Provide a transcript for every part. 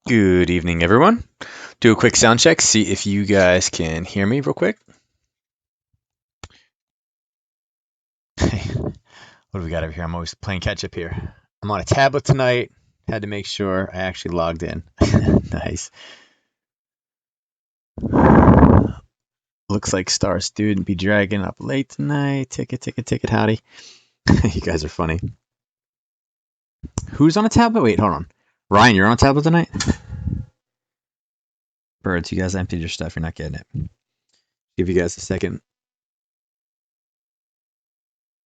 Good evening, everyone. Do a quick sound check, see if you guys can hear me real quick. What do we got over here? I'm always playing catch up here. I'm on a tablet tonight. Had to make sure I actually logged in. Nice. Looks like Star Student be dragging up late tonight. Ticket, howdy. You guys are funny. Who's on a tablet? Wait, hold on. Ryan, you're on a tablet tonight? Birds, you guys emptied your stuff. You're not getting it. Give you guys a second.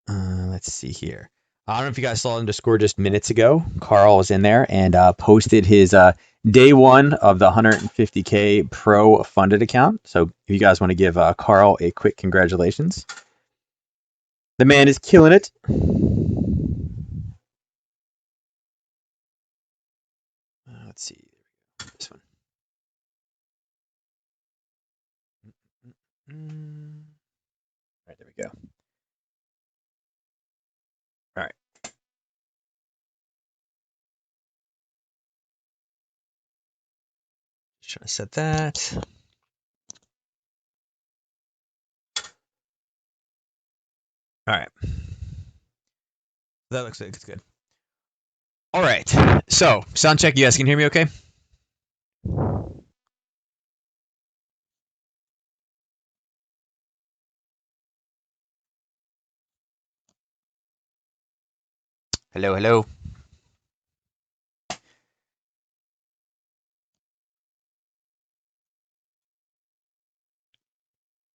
Let's see here. I don't know if you guys saw in Discord just minutes ago. Carl was in there and posted his day one of the 150K Pro funded account. So if you guys want to give Carl a quick congratulations. The man is killing it. Let's see. This one. All right, there we go. All right. Just trying to set that. All right. That looks like it's good. All right. So, sound check. You guys can hear me okay? Hello, hello.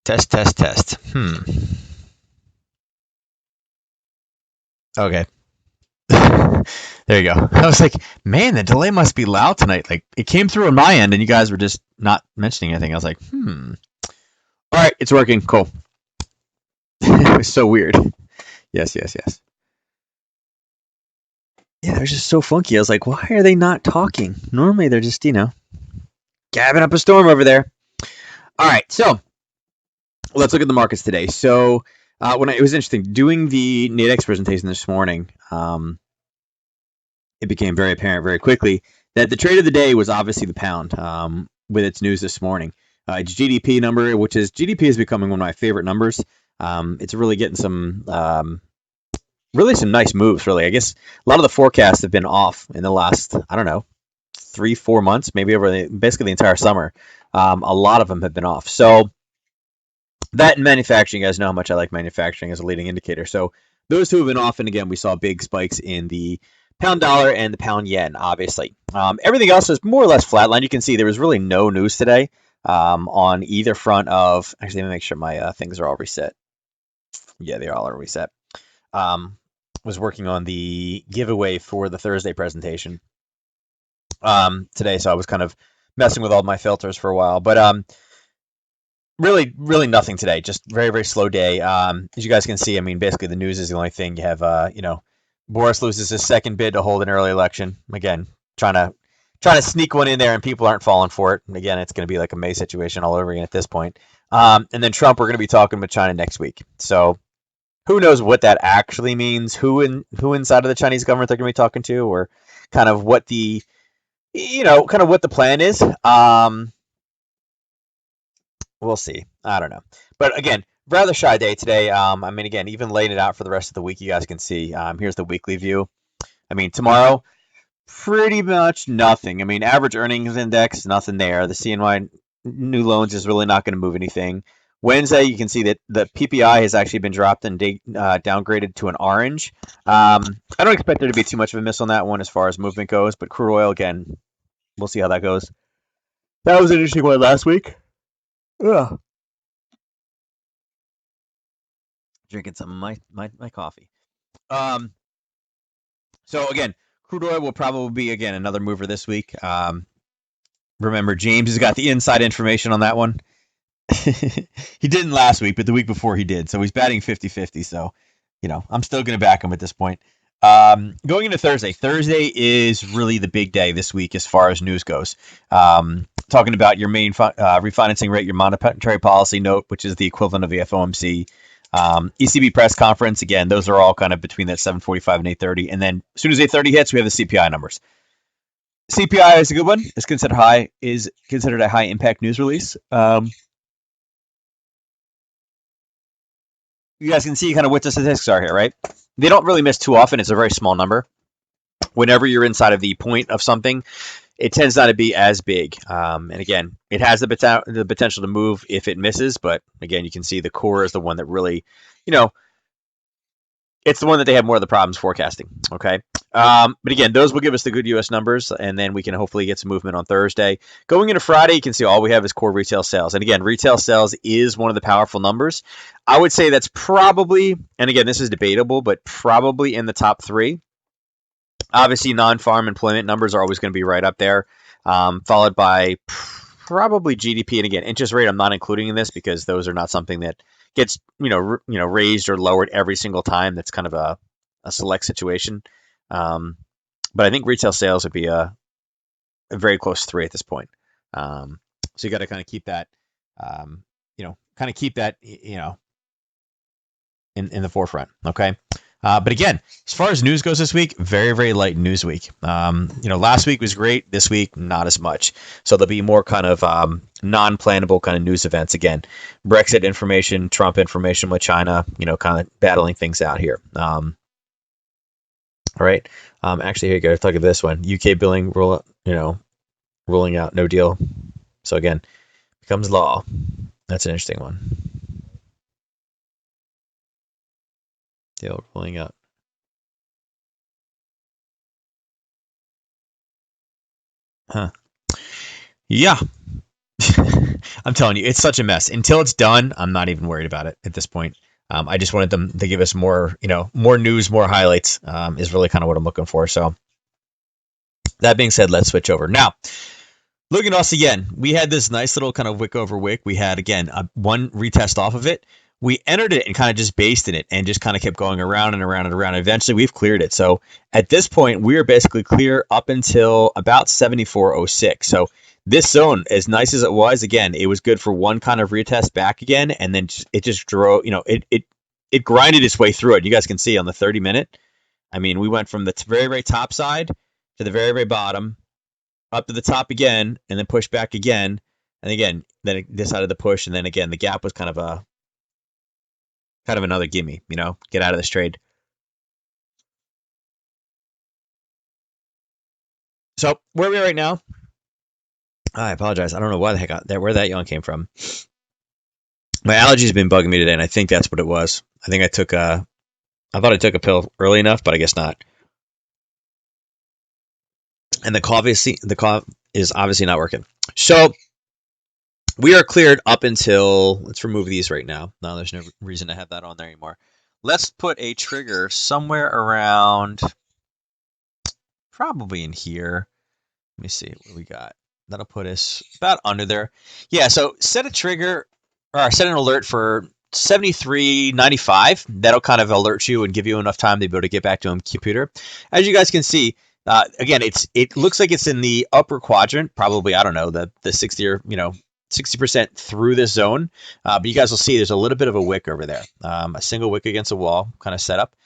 Test. Okay. There you go. I was like, man, the delay must be loud tonight. Like, it came through on my end, and you guys were just not mentioning anything. I was like, All right, it's working. Cool. It was so weird. Yes. Yeah, they're just so funky. I was like, why are they not talking? Normally, they're just, gabbing up a storm over there. All right, so let's look at the markets today. So, it was interesting doing the Nadex presentation this morning. It became very apparent very quickly that the trade of the day was obviously the pound with its news this morning. Its GDP number, which is GDP is becoming one of my favorite numbers. It's really getting some really some nice moves, really. I guess a lot of the forecasts have been off in the last, I don't know, 3-4 months, maybe over basically the entire summer. A lot of them have been off. So that and manufacturing, you guys know how much I like manufacturing as a leading indicator. So those two have been off, and again, we saw big spikes in the pound dollar and the pound yen, obviously. Everything else is more or less flatline. You can see there was really no news today on either front of. Actually, let me make sure my things are all reset. Yeah, they all are reset. Was working on the giveaway for the Thursday presentation today, so I was kind of messing with all my filters for a while. But really nothing today. Just very slow day. As you guys can see, I mean, basically the news is the only thing. You have, Boris loses his second bid to hold an early election. Again, trying to sneak one in there, and people aren't falling for it. And again, it's going to be like a May situation all over again at this point. And then Trump, we're going to be talking with China next week. So who knows what that actually means? Who inside of the Chinese government they're going to be talking to, or kind of what the what the plan is. We'll see. I don't know. But again, rather shy day today. I mean, again, even laying it out for the rest of the week, you guys can see. Here's the weekly view. I mean, tomorrow, pretty much nothing. I mean, average earnings index, nothing there. The CNY new loans is really not going to move anything. Wednesday, you can see that the PPI has actually been dropped and downgraded to an orange. I don't expect there to be too much of a miss on that one as far as movement goes, but crude oil, again, we'll see how that goes. That was an interesting one last week. Ugh. Drinking some of my coffee. Um, so again, crude oil will probably be again another mover this week. Remember, James has got the inside information on that one. He didn't last week, but the week before he did. So he's batting 50-50. So, I'm still going to back him at this point. Going into Thursday. Thursday is really the big day this week as far as news goes. Talking about your main refinancing rate, your monetary policy note, which is the equivalent of the FOMC. ECB press conference, again, those are all kind of between that 7:45 and 8:30. And then as soon as 8:30 hits, we have the CPI numbers. CPI is a good one. It's considered high. Is considered a high impact news release. You guys can see kind of what the statistics are here, right? They don't really miss too often. It's a very small number. Whenever you're inside of the point of something, it tends not to be as big. And again, it has the potential to move if it misses. But again, you can see the core is the one that really, you know, it's the one that they have more of the problems forecasting. Okay. But again, those will give us the good U.S. numbers, and then we can hopefully get some movement on Thursday. Going into Friday, you can see all we have is core retail sales. And again, retail sales is one of the powerful numbers. I would say that's probably, and again, this is debatable, but probably in the top three. Obviously, non-farm employment numbers are always going to be right up there, followed by probably GDP. And again, interest rate I'm not including in this because those are not something that gets raised or lowered every single time. That's kind of a select situation. Um, but I think retail sales would be a very close three at this point. So you got to kind of keep that, kind of keep that, in the forefront. Okay. But again, as far as news goes this week, very, very light news week. Last week was great. This week, not as much. So there'll be more kind of non-plannable kind of news events. Again, Brexit information, Trump information with China, kind of battling things out here. All right. Actually, here you go. Let's look at this one. UK billing ruling out no deal. So again, becomes law. That's an interesting one. Deal ruling out. Huh. Yeah. I'm telling you, it's such a mess. Until it's done, I'm not even worried about it at this point. I just wanted them to give us more, more news, more highlights, is really kind of what I'm looking for. So that being said, let's switch over. Now, looking at us again, we had this nice little kind of wick over wick. We had, again, one retest off of it. We entered it and kind of just based in it and just kind of kept going around and around and around. Eventually, we've cleared it. So at this point, we are basically clear up until about 74.06. So this zone, as nice as it was, again, it was good for one kind of retest back again, and then it just drove. It grinded its way through it. You guys can see on the 30-minute. I mean, we went from the very, very top side to the very, very bottom, up to the top again, and then push back again, and again, then it decided to push, and then again, the gap was kind of another gimme. Get out of this trade. So where are we right now? I apologize. I don't know why the heck where that yawn came from. My allergies have been bugging me today, and I think that's what it was. I think I thought I took a pill early enough, but I guess not. And the cough is obviously not working. So we are cleared up until, let's remove these right now. No, there's no reason to have that on there anymore. Let's put a trigger somewhere around, probably in here. Let me see what we got. That'll put us about under there. Yeah, so set a trigger or set an alert for 73.95. That'll kind of alert you and give you enough time to be able to get back to a computer. As you guys can see, again, it looks like it's in the upper quadrant, probably, I don't know, the 60 or 60% through this zone. But you guys will see there's a little bit of a wick over there, a single wick against a wall kind of setup.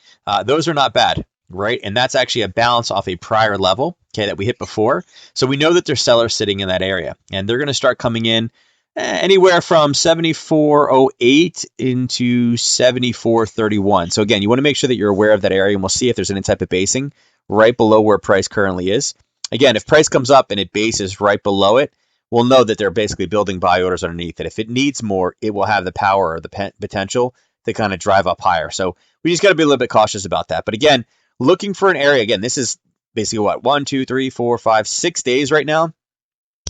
Those are not bad, right? And that's actually a bounce off a prior level, okay, that we hit before. So we know that there's sellers sitting in that area, and they're going to start coming in anywhere from 74.08 into 74.31. So again, you want to make sure that you're aware of that area, and we'll see if there's any type of basing right below where price currently is. Again, if price comes up and it bases right below it, we'll know that they're basically building buy orders underneath it. If it needs more, it will have the power or the potential to kind of drive up higher. So we just got to be a little bit cautious about that. But again, looking for an area. Again, this is basically what, 1, 2, 3, 4, 5, 6 days right now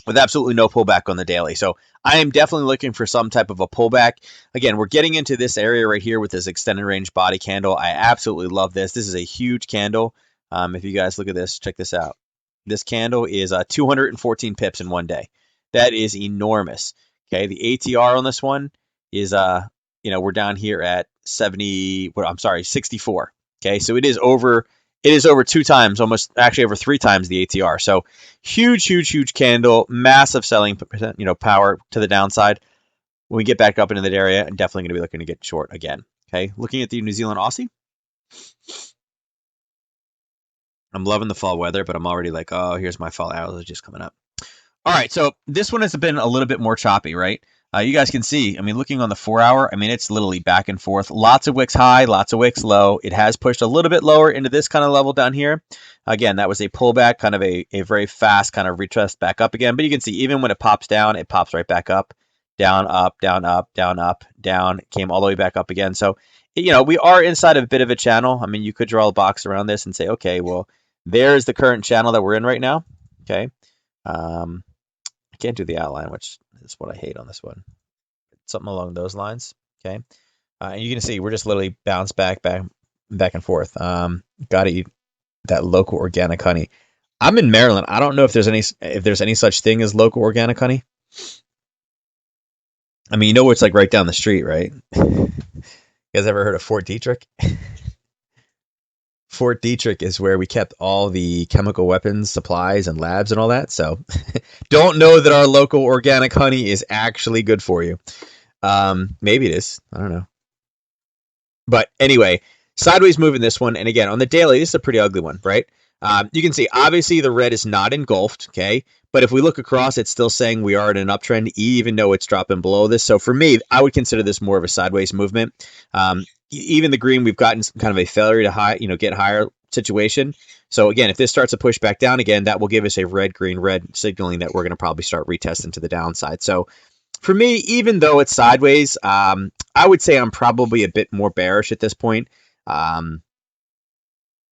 with absolutely no pullback on the daily. So I am definitely looking for some type of a pullback. Again, we're getting into this area right here with this extended range body candle. I absolutely love this. This is a huge candle. If you guys look at this, check this out. This candle is 214 pips in one day. That is enormous. Okay, the ATR on this one is we're down here at 64. Okay, so it is over 2 times, almost actually over 3 times the ATR. So huge candle, massive selling power to the downside. When we get back up into that area, I'm definitely going to be looking to get short again. Okay, looking at the New Zealand Aussie. I'm loving the fall weather, but I'm already like, oh, here's my fall allergies coming up. All right, so this one has been a little bit more choppy, right? You guys can see, I mean, looking on the 4 hour, I mean, it's literally back and forth. Lots of wicks high, lots of wicks low. It has pushed a little bit lower into this kind of level down here. Again, that was a pullback, kind of a very fast kind of retest back up again. But you can see, even when it pops down, it pops right back up, down, up, down, up, down, up, down, came all the way back up again. So, we are inside of a bit of a channel. I mean, you could draw a box around this and say, okay, well, there's the current channel that we're in right now. Okay. I can't do the outline, which is what I hate on this one. Something along those lines. Okay. And you can see we're just literally bounce back and forth. Got to eat that local organic honey. I'm in Maryland. I don't know if there's any such thing as local organic honey. I mean, it's like right down the street, right? You guys ever heard of Fort Detrick? Fort Detrick is where we kept all the chemical weapons supplies and labs and all that. So don't know that our local organic honey is actually good for you. Maybe it is. I don't know. But anyway, sideways move in this one. And again, on the daily, this is a pretty ugly one, right? You can see, obviously, the red is not engulfed, okay? But if we look across, it's still saying we are in an uptrend, even though it's dropping below this. So for me, I would consider this more of a sideways movement. Even the green, we've gotten some kind of a failure to get higher situation. So again, if this starts to push back down again, that will give us a red, green, red, signaling that we're going to probably start retesting to the downside. So for me, even though it's sideways, I would say I'm probably a bit more bearish at this point.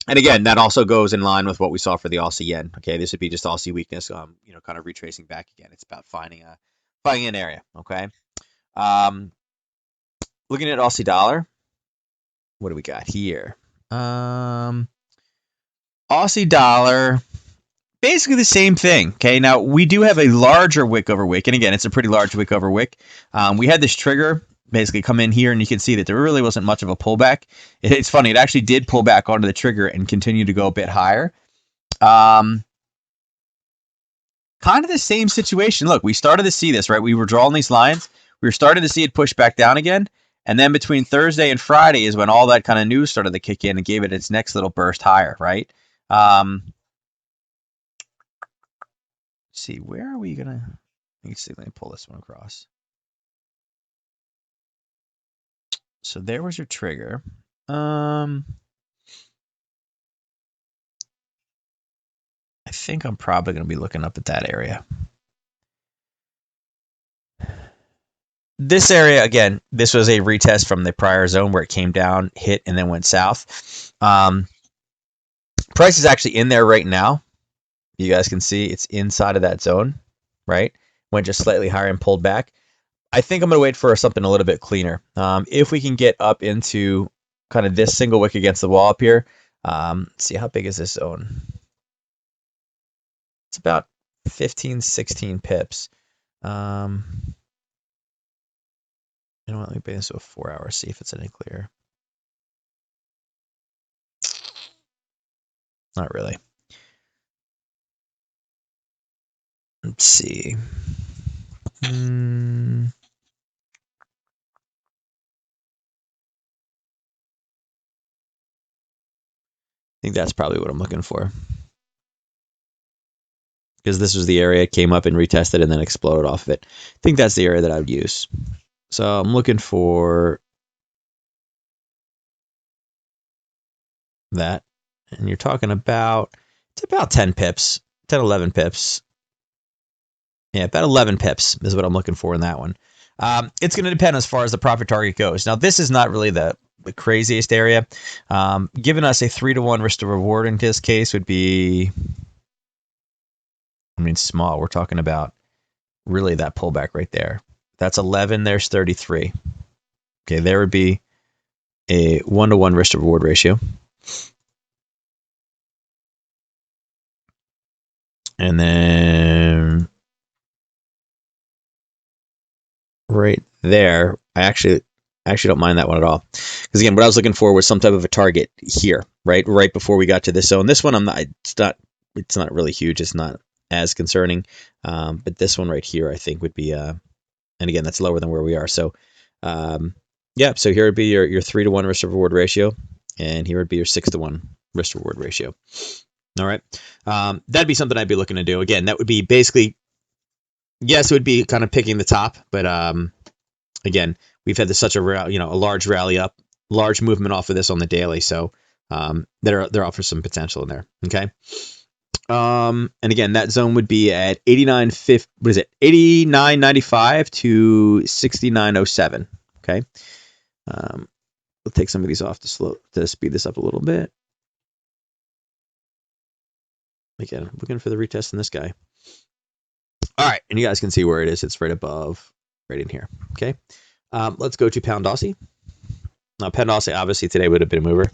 And again, that also goes in line with what we saw for the Aussie yen. Okay, this would be just Aussie weakness. Kind of retracing back again. It's about finding an area. Okay. Looking at Aussie dollar, what do we got here? Aussie dollar, basically the same thing. Okay, now we do have a larger wick over wick, and again, it's a pretty large wick over wick. We had this trigger basically come in here, and you can see that there really wasn't much of a pullback. It's funny, it actually did pull back onto the trigger and continue to go a bit higher. Kind of the same situation. Look, we started to see this, right? We were drawing these lines. We were starting to see it push back down again. And then between Thursday and Friday is when all that kind of news started to kick in and gave it its next little burst higher, right? Let's see, where are we going to... Let me pull this one across. So there was your trigger. I think I'm probably going to be looking up at that area. This area, again, this was a retest from the prior zone where it came down, hit, and then went south. Price is actually in there right now. You guys can see it's inside of that zone, right? Went just slightly higher and pulled back. I think I'm going to wait for something a little bit cleaner. If we can get up into kind of this single wick against the wall up here, let's see, how big is this zone? It's about 15, 16 pips. You know what? Let me bring this to a 4 hour, see if it's any clearer. Not really. Let's see. I think that's probably what I'm looking for. Because this was the area it came up and retested and then exploded off of it. I think that's the area that I would use. So I'm looking for that. And you're talking about, it's about 10 pips, 10, 11 pips. Yeah, about 11 pips is what I'm looking for in that one. It's going to depend as far as the profit target goes. Now, this is not really the craziest area. Giving us a 3-to-1 risk to reward in this case would be, I mean, small. We're talking about really that pullback right there. That's 11. There's 33. Okay, there would be a 1-to-1 risk to reward ratio. And then right there, I actually don't mind that one at all. Because again, what I was looking for was some type of a target here, right before we got to this zone. This one, it's not really huge. It's not as concerning. But this one right here, I think would be, and again, that's lower than where we are. So, yeah, so here would be your 3-to-1 risk to reward ratio. And here would be your 6-to-1 risk to reward ratio. All right. That'd be something I'd be looking to do. Again, that would be basically, yes, it would be kind of picking the top, but again, we've had such a large rally up, large movement off of this on the daily, so there offers some potential in there. Okay. And again, that zone would be at 89.50. What is it? 89.95 to 69.07. Okay. We'll take some of these off to speed this up a little bit. Again, looking for the retest in this guy. All right, and you guys can see where it is. It's right above, right in here. Okay. Let's go to Pound Aussie. Now, Pound Aussie obviously today would have been a mover.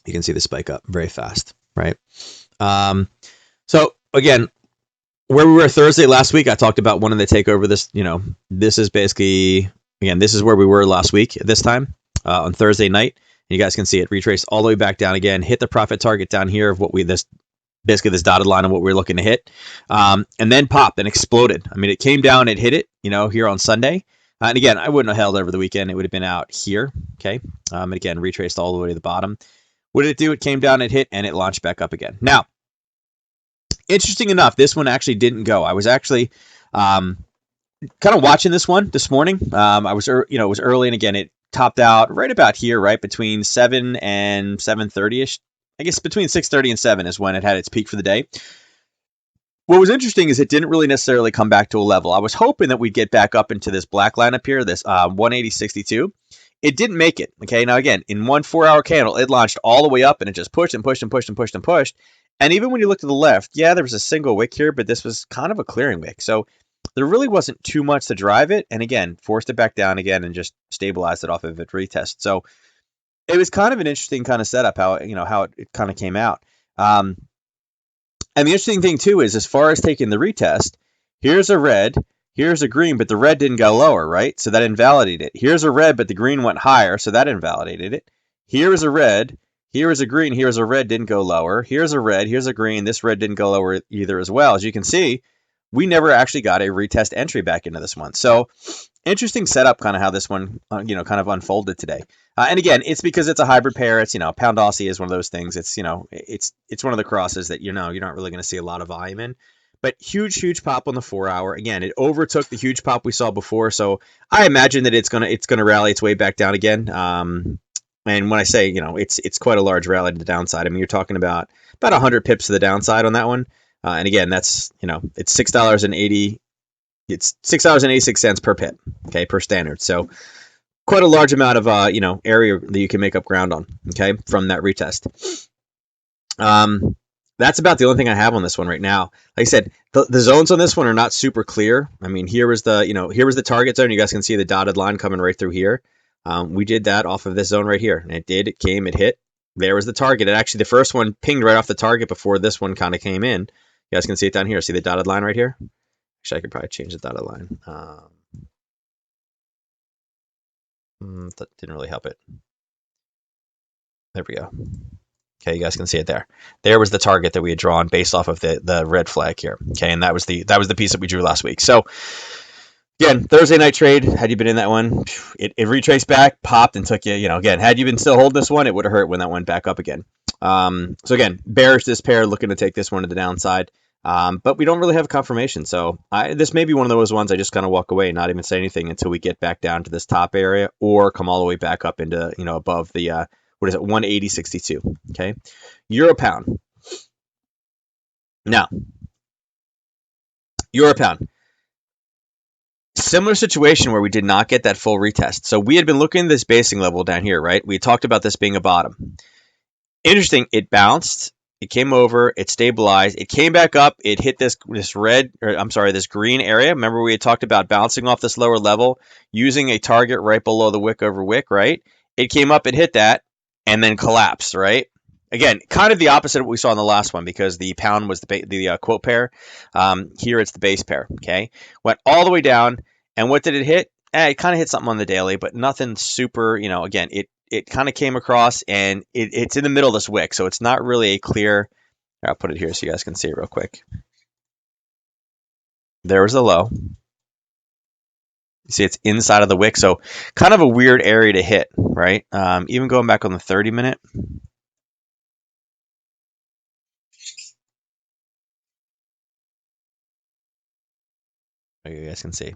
You can see the spike up very fast, right? So again, where we were Thursday last week, I talked about wanting to take over this. This is basically, again, this is where we were last week at this time on Thursday night. You guys can see it retrace all the way back down again, hit the profit target down here of basically this dotted line of what we're looking to hit, and then popped and exploded. I mean, it came down, it hit it, here on Sunday. And again, I wouldn't have held over the weekend. It would have been out here, okay? And again, retraced all the way to the bottom. What did it do? It came down, it hit, and it launched back up again. Now, interesting enough, this one actually didn't go. I was actually kind of watching this one this morning. I was, it was early, and again, it topped out right about here, right between 7 and 7:30ish. I guess between 6:30 and 7 is when it had its peak for the day. What was interesting is it didn't really necessarily come back to a level. I was hoping that we'd get back up into this black line up here, this 180.62. It didn't make it. Okay, now again, in one 4-hour candle, it launched all the way up and it just pushed and pushed and pushed and pushed and pushed. And even when you look to the left, yeah, there was a single wick here, but this was kind of a clearing wick. So there really wasn't too much to drive it. And again, forced it back down again and just stabilized it off of its retest. So it was kind of an interesting kind of setup how it kind of came out. And the interesting thing too is, as far as taking the retest, here's a red, here's a green, but the red didn't go lower, right? So that invalidated it. Here's a red, but the green went higher, so that invalidated it. Here is a red, here is a green, here's a red, didn't go lower. Here's a red, here's a green, this red didn't go lower either as well. As you can see, we never actually got a retest entry back into this one. So interesting setup, kind of how this one, kind of unfolded today. And again, it's because it's a hybrid pair. It's, Pound Aussie is one of those things. It's, it's one of the crosses that, you're not really going to see a lot of volume in. But huge pop on the 4-hour. Again, it overtook the huge pop we saw before. So I imagine that it's gonna rally its way back down again. And when I say, it's quite a large rally to the downside. I mean, you're talking about 100 pips to the downside on that one. And again, that's, it's $6.80. It's $6.86 per pip, okay, per standard. So quite a large amount of area that you can make up ground on, okay, from that retest. That's about the only thing I have on this one right now. Like I said, the zones on this one are not super clear. I mean, here was the target zone. You guys can see the dotted line coming right through here. We did that off of this zone right here, and it came, it hit. There was the target. And actually, the first one pinged right off the target before this one kind of came in. You guys can see it down here. See the dotted line right here? Actually, I could probably change the dotted line. That didn't really help it. There we go. Okay, you guys can see it there. There was the target that we had drawn based off of the red flag here. Okay, and that was the piece that we drew last week. So again, Thursday night trade. Had you been in that one, it retraced back, popped, and took you. Again, had you been still holding this one, it would have hurt when that went back up again. So again, bearish this pair, looking to take this one to the downside. But we don't really have confirmation. So this may be one of those ones I just kind of walk away, not even say anything until we get back down to this top area, or come all the way back up into above the 180.62. Okay, euro pound. Now, euro pound. Similar situation where we did not get that full retest. So we had been looking at this basing level down here, right? We talked about this being a bottom. Interesting, it bounced, it came over, it stabilized, it came back up, it hit this green area. Remember we had talked about bouncing off this lower level, using a target right below the wick over wick, right? It came up, it hit that, and then collapsed, right? Again, kind of the opposite of what we saw in the last one, because the pound was the quote pair. Here it's the base pair, okay? Went all the way down, and what did it hit? It kind of hit something on the daily, but nothing super, again, it kind of came across, and it's in the middle of this wick, so it's not really a clear. I'll put it here so you guys can see it real quick. There was the low. You see it's inside of the wick, so kind of a weird area to hit, right? Even going back on the 30-minute. You guys can see.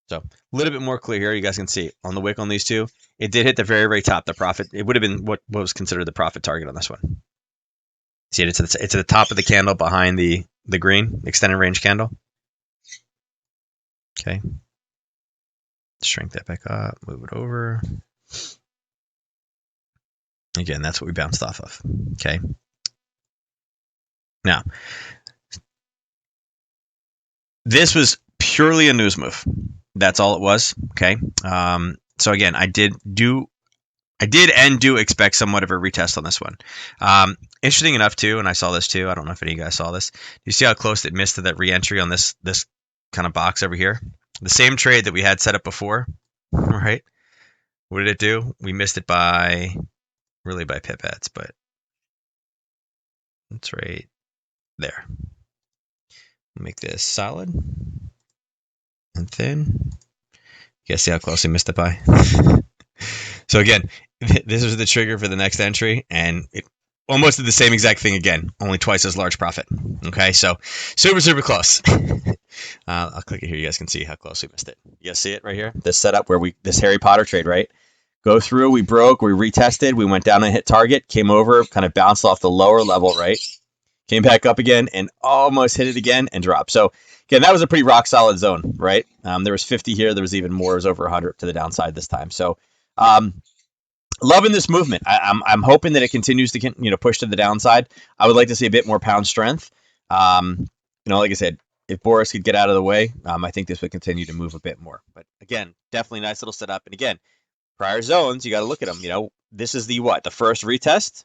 So a little bit more clear here. You guys can see on the wick on these two, it did hit the very, very top. The profit, it would have been what was considered the profit target on this one. See it? It's at the top of the candle behind the green extended range candle. Okay. Shrink that back up, move it over. Again, that's what we bounced off of. Okay. Now, this was purely a news move. That's all it was. Okay. So again, I did and do expect somewhat of a retest on this one. Interesting enough too, and I saw this too. I don't know if any of you guys saw this. You see how close it missed to that re-entry on this kind of box over here? The same trade that we had set up before, right? What did it do? We missed it by pipettes, but it's right there. Make this solid and thin. You guys see how close we missed it by? So again, this was the trigger for the next entry, and it almost did the same exact thing again, only twice as large profit. Okay, so super close. I'll click it here. You guys can see how close we missed it. You guys see it right here? This setup where this Harry Potter trade, right? Go through, we broke, we retested, we went down and hit target, came over, kind of bounced off the lower level, right? Came back up again and almost hit it again and dropped. So again, that was a pretty rock solid zone, right? There was 50 here. There was even more. It was over 100 to the downside this time. So loving this movement. I'm hoping that it continues to push to the downside. I would like to see a bit more pound strength. Like I said, if Boris could get out of the way, I think this would continue to move a bit more. But again, definitely nice little setup. And again, prior zones, you got to look at them. This is the first retest,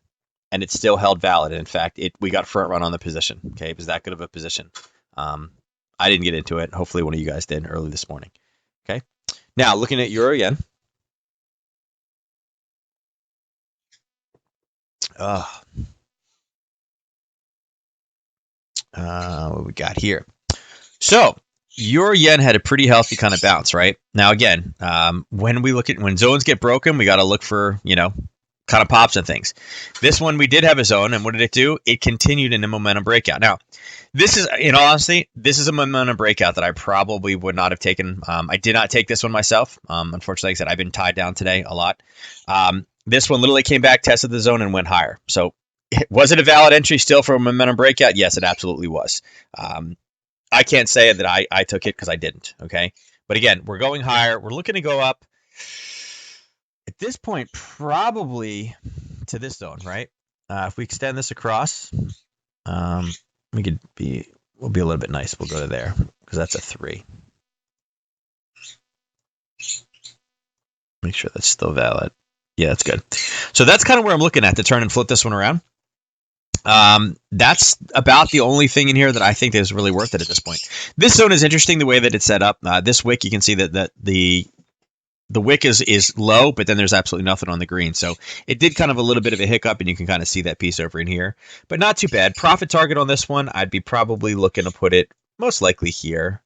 and it's still held valid. And in fact, we got front run on the position. Okay, it was that good of a position. I didn't get into it. Hopefully, one of you guys did early this morning. Okay, now looking at euro yen. What we got here? So euro yen had a pretty healthy kind of bounce, right? Now again, when zones get broken, we got to look for kind of pops and things. This one we did have a zone, and what did it do? It continued in a momentum breakout. Now, this is, in all honesty, this is a momentum breakout that I probably would not have taken. I did not take this one myself. Unfortunately, like I said, I've been tied down today a lot. This one literally came back, tested the zone, and went higher. So was it a valid entry still for a momentum breakout? Yes, it absolutely was. I can't say that I took it because I didn't. Okay. But again, we're going higher. We're looking to go up at this point, probably to this zone, right? If we extend this across, we'll be a little bit nice. We'll go to there because that's a 3. Make sure that's still valid. Yeah, that's good. So that's kind of where I'm looking at to turn and flip this one around. That's about the only thing in here that I think is really worth it at this point. This zone is interesting the way that it's set up. This wick, you can see that the wick is low, but then there's absolutely nothing on the green. So it did kind of a little bit of a hiccup, and you can kind of see that piece over in here, but not too bad. Profit target on this one, I'd be probably looking to put it most likely here.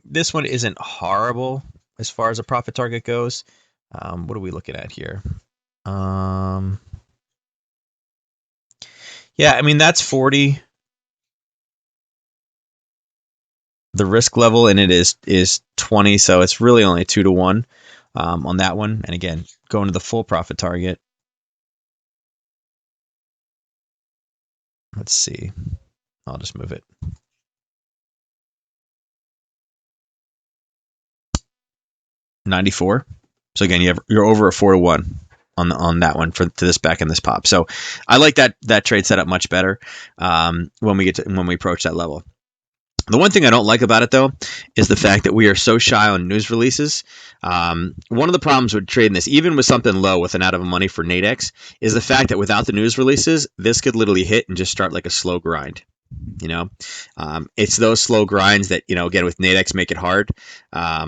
This one isn't horrible as far as a profit target goes. What are we looking at here? Yeah, I mean, that's 40. The risk level in it is 20, so it's really only 2 to 1 on that one. And again, going to the full profit target. Let's see. I'll just move it. $94. So again, you're over a 4 to 1 on that one to this back and this pop. So I like that trade setup much better when we approach that level. The one thing I don't like about it, though, is the fact that we are so shy on news releases. One of the problems with trading this, even with something low with an out of money for Nadex, is the fact that without the news releases, this could literally hit and just start like a slow grind. It's those slow grinds that, again, with Nadex make it hard. I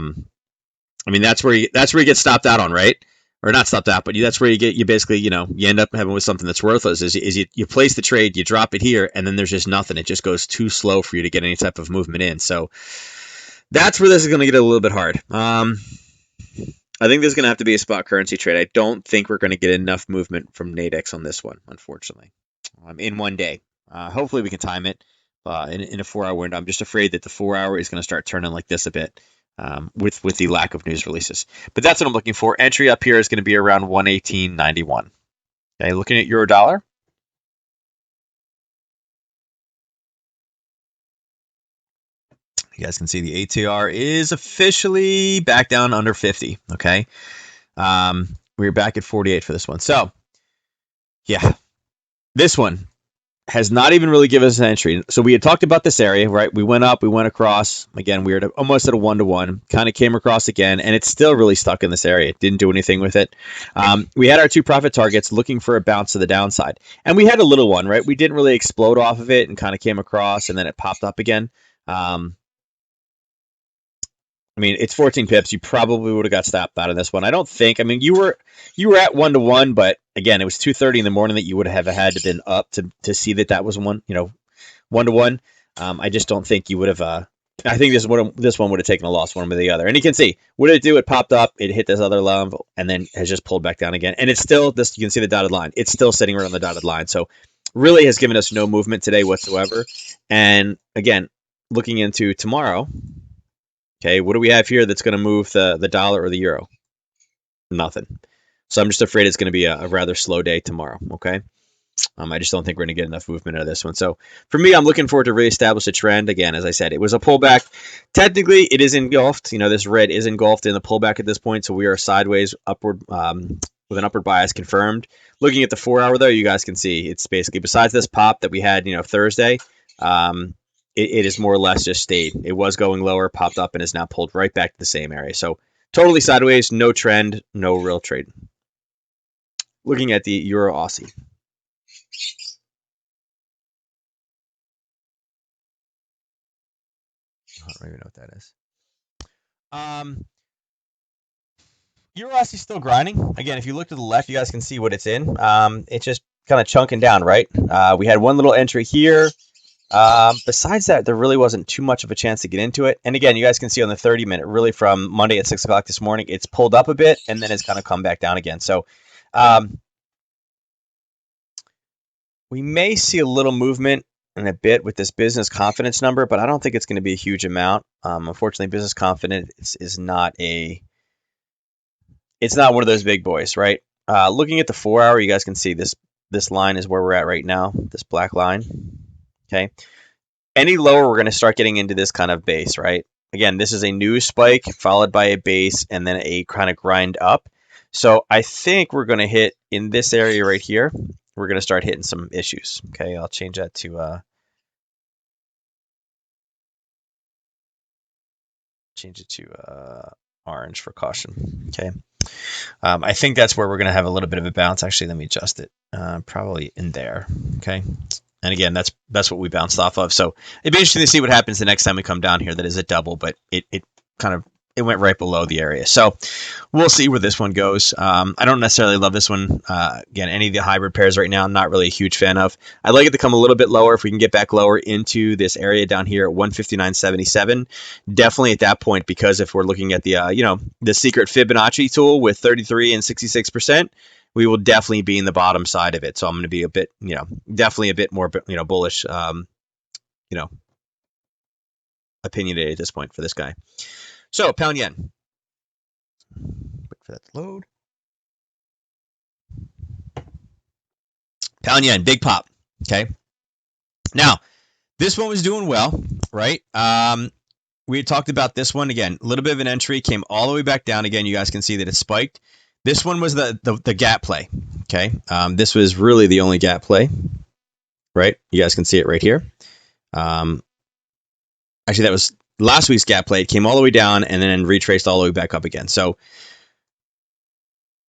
mean, that's where you get stopped out on, right? Or not stopped out, but that's where you basically, you end up having with something that's worthless is you place the trade, you drop it here, and then there's just nothing. It just goes too slow for you to get any type of movement in. So that's where this is going to get a little bit hard. I think this is going to have to be a spot currency trade. I don't think we're going to get enough movement from Nadex on this one, unfortunately, in one day. Hopefully we can time it, in a 4-hour window. I'm just afraid that the 4-hour is going to start turning like this a bit with the lack of news releases. But that's what I'm looking for. Entry up here is going to be around 118.91. Okay, looking at euro dollar. You guys can see the ATR is officially back down under 50. Okay, we're back at 48 for this one. So, yeah, this one has not even really given us an entry. So we had talked about this area, right? We went up, we went across. Again, we were almost at a 1-to-1. Kind of came across again, and it's still really stuck in this area. It didn't do anything with it. We had our 2 profit targets looking for a bounce to the downside, and we had a little one, right? We didn't really explode off of it and kind of came across, and then it popped up again. I mean, it's 14 pips. You probably would have got stopped out of this one. I don't think. I mean, you were at 1-to-1, but again, it was 2:30 in the morning that you would have had to been up to see that was 1-to-1. I just don't think you would have. I think this one would have taken a loss one way or the other. And you can see what did it do? It popped up. It hit this other level and then has just pulled back down again. And it's still this. You can see the dotted line. It's still sitting right on the dotted line. So really has given us no movement today whatsoever. And again, looking into tomorrow. Okay, what do we have here that's going to move the dollar or the euro? Nothing. So I'm just afraid it's going to be a rather slow day tomorrow. Okay, I just don't think we're going to get enough movement out of this one. So for me, I'm looking forward to really establish a trend. Again, as I said, it was a pullback. Technically, it is engulfed. This red is engulfed in the pullback at this point. So we are sideways upward with an upward bias confirmed. Looking at the 4-hour though, you guys can see it's basically besides this pop that we had Thursday. It is more or less just stayed. It was going lower, popped up, and is now pulled right back to the same area. So totally sideways, no trend, no real trade. Looking at the Euro Aussie. I don't even know what that is. Euro Aussie still grinding. Again, if you look to the left, you guys can see what it's in. It's just kind of chunking down, right? We had one little entry here. Besides that, there really wasn't too much of a chance to get into it. And again, you guys can see on the 30-minute, really from Monday at 6 o'clock this morning, it's pulled up a bit and then it's kind of come back down again. So we may see a little movement in a bit with this business confidence number, but I don't think it's going to be a huge amount. Unfortunately, business confidence is not it's not one of those big boys, right? Looking at the 4-hour, you guys can see this line is where we're at right now, this black line. Okay. Any lower, we're going to start getting into this kind of base, right? Again, this is a new spike followed by a base and then a kind of grind up. So I think we're going to hit in this area right here. We're going to start hitting some issues. Okay, I'll change that to orange for caution. Okay. I think that's where we're going to have a little bit of a bounce. Actually, let me adjust it. Probably in there. Okay. And again, that's what we bounced off of. So it'd be interesting to see what happens the next time we come down here. That is a double, but it went right below the area. So we'll see where this one goes. I don't necessarily love this one. Again, any of the hybrid pairs right now, I'm not really a huge fan of. I'd like it to come a little bit lower if we can get back lower into this area down here at 159.77. Definitely at that point, because if we're looking at the the secret Fibonacci tool with 33 and 66%, we will definitely be in the bottom side of it. So I'm going to be a bit, definitely a bit more, bullish, opinionated at this point for this guy. So pound yen. Wait for that to load. Pound yen, big pop. Okay. Now, this one was doing well, right? We had talked about this one again. A little bit of an entry, came all the way back down again. You guys can see that it spiked. This one was the gap play. Okay. This was really the only gap play, right? You guys can see it right here. Actually, that was last week's gap play. It came all the way down and then retraced all the way back up again. So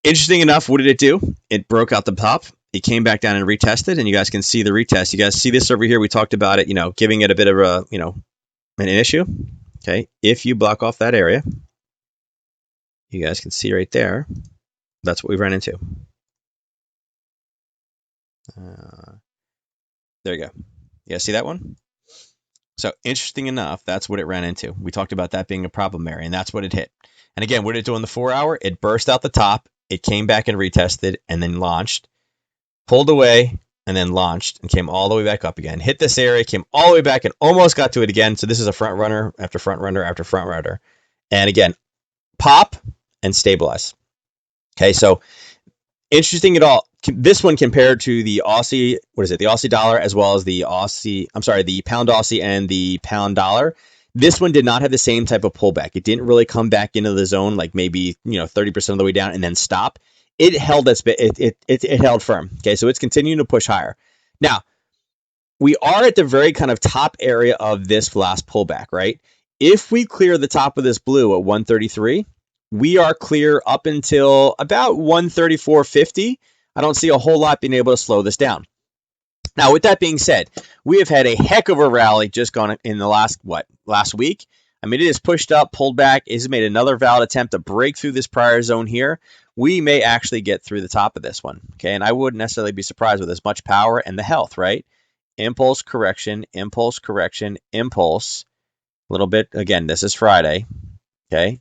interesting enough, what did it do? It broke out the top. It came back down and retested, and you guys can see the retest. You guys see this over here. We talked about it, giving it a bit of a, an issue. Okay. If you block off that area, you guys can see right there. That's what we ran into. There you go. You guys see that one? So interesting enough, that's what it ran into. We talked about that being a problem area, and that's what it hit. And again, what did it do on the 4-hour? It burst out the top. It came back and retested and then launched, pulled away, and then launched and came all the way back up again. Hit this area, came all the way back and almost got to it again. So this is a front runner after front runner after front runner. And again, pop and stabilize. Okay, so interesting at all. This one compared to the Aussie, what is it? The Aussie dollar as well as the the pound Aussie and the pound dollar. This one did not have the same type of pullback. It didn't really come back into the zone like maybe 30% of the way down and then stop. It held it held firm. Okay, so it's continuing to push higher. Now, we are at the very kind of top area of this last pullback, right? If we clear the top of this blue at 133, we are clear up until about 134.50. I don't see a whole lot being able to slow this down. Now, with that being said, we have had a heck of a rally just gone in the last week. I mean, it has pushed up, pulled back. It has made another valid attempt to break through this prior zone here. We may actually get through the top of this one, okay? And I wouldn't necessarily be surprised with as much power and the health, right? Impulse, correction, impulse, correction, impulse. A little bit, again, this is Friday, okay?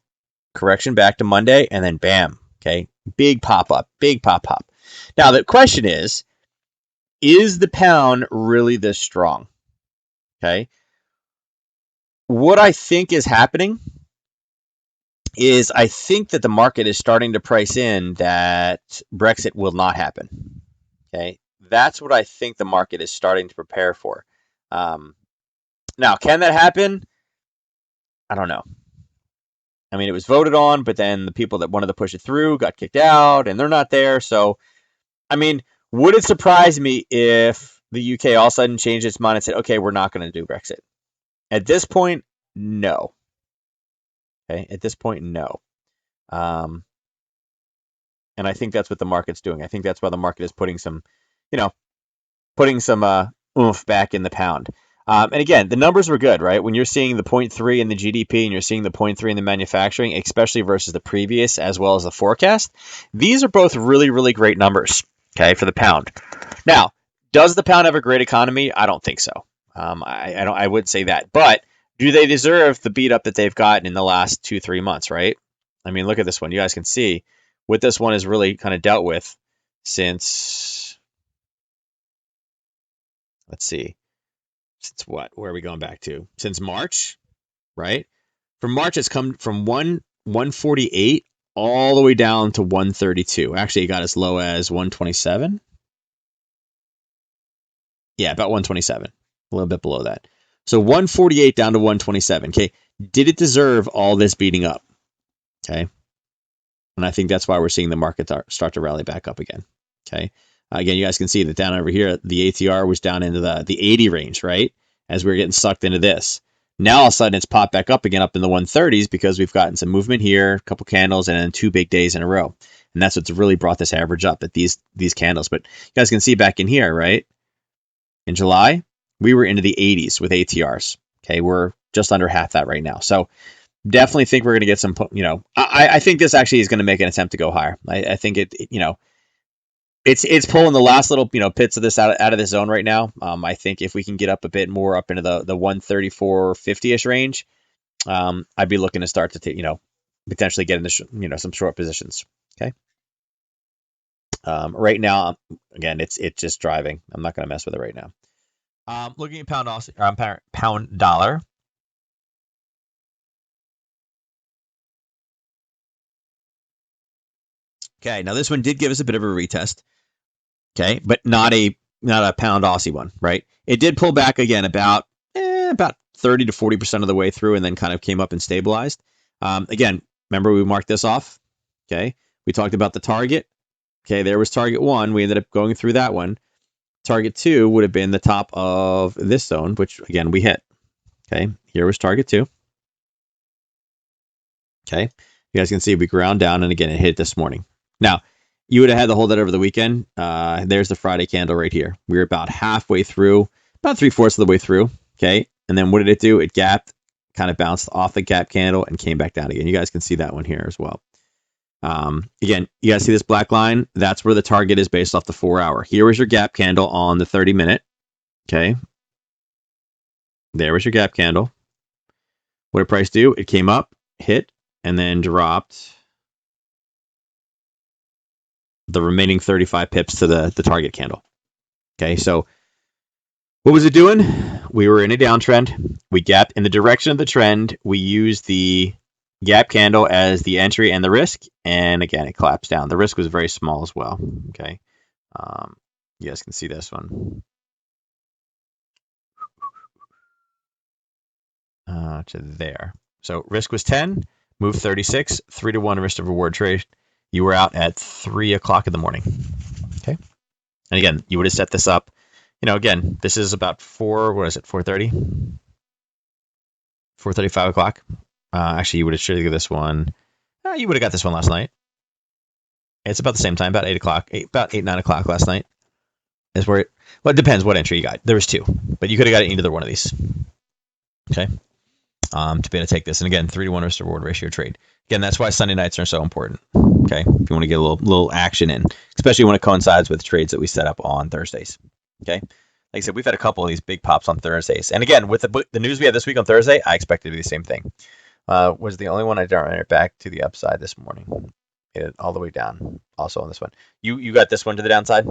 Correction back to Monday, and then bam, okay? Big pop-up, big pop-up. Now, the question is the pound really this strong? Okay. What I think is happening is I think that the market is starting to price in that Brexit will not happen. Okay. That's what I think the market is starting to prepare for. Now, can that happen? I don't know. I mean, it was voted on, but then the people that wanted to push it through got kicked out, and they're not there. So, I mean, would it surprise me if the UK all of a sudden changed its mind and said, okay, we're not going to do Brexit? At this point, no. Okay, at this point, no. And I think that's what the market's doing. I think that's why the market is putting some oomph back in the pound. And again, the numbers were good, right? When you're seeing the 0.3 in the GDP and you're seeing the 0.3 in the manufacturing, especially versus the previous as well as the forecast, these are both really, really great numbers, okay, for the pound. Now, does the pound have a great economy? I don't think so. I would say that. But do they deserve the beat up that they've gotten in the last 2-3 months, right? I mean, look at this one. You guys can see what this one is really kind of dealt with since, let's see, since what? Where are we going back to? Since March, right? From March, it's come from 148 all the way down to 132. Actually, it got as low as 127. Yeah, about 127. A little bit below that. So 148 down to 127. Okay. Did it deserve all this beating up? Okay. And I think that's why we're seeing the market start to rally back up again. Okay. Again, you guys can see that down over here, the ATR was down into the 80 range, right? As we were getting sucked into this. Now all of a sudden it's popped back up again up in the 130s because we've gotten some movement here, a couple candles, and then 2 big days in a row. And that's what's really brought this average up, that these candles. But you guys can see back in here, right? In July, we were into the 80s with ATRs. Okay, we're just under half that right now. So definitely think we're going to get some, I think this actually is going to make an attempt to go higher. I think it's pulling the last little, pits of this out of this zone right now. I think if we can get up a bit more up into the 134.50-ish range, I'd be looking to start to, potentially get into, some short positions. Okay. Right now, again, it's just driving. I'm not going to mess with it right now. Looking at pound dollar. Okay, now this one did give us a bit of a retest. Okay, but not a pound Aussie one, right? It did pull back again about 30 to 40% of the way through, and then kind of came up and stabilized. Again, remember we marked this off. Okay, we talked about the target. Okay, there was target 1. We ended up going through that one. Target 2 would have been the top of this zone, which again we hit. Okay, here was target 2. Okay, you guys can see we ground down, and again it hit this morning. Now, you would have had to hold that over the weekend. There's the Friday candle right here. We were about halfway through, about 3/4 of the way through. Okay, and then what did it do? It gapped, kind of bounced off the gap candle, and came back down again. You guys can see that one here as well. Again, you guys see this black line? That's where the target is based off the 4-hour. Here was your gap candle on the 30-minute. Okay, there was your gap candle. What did price do? It came up, hit, and then dropped the remaining 35 pips to the target candle. Okay, so what was it doing? We were in a downtrend. We gapped in the direction of the trend. We used the gap candle as the entry and the risk. And again, it collapsed down. The risk was very small as well. Okay. You guys can see this one. To there. So risk was 10, move 36, 3-to-1 risk to reward trade. You were out at 3 o'clock in the morning. Okay. And again, you would have set this up. Again, this is about 4:30? 4:30, 5 o'clock. Actually, you would have should have this one. You would have got this one last night. It's about the same time, about 8 o'clock, about 8, 9 o'clock last night. Is where it depends what entry you got. There was 2, but you could have got either one of these. Okay. To be able to take this. And again, 3-to-1 risk to reward ratio trade. Again, that's why Sunday nights are so important. Okay. If you want to get a little action in, especially when it coincides with trades that we set up on Thursdays. Okay. Like I said, we've had a couple of these big pops on Thursdays. And again, with the news we had this week on Thursday, I expect it to be the same thing. Was the only one I didn't back to the upside this morning. All the way down. Also on this one. You got this one to the downside?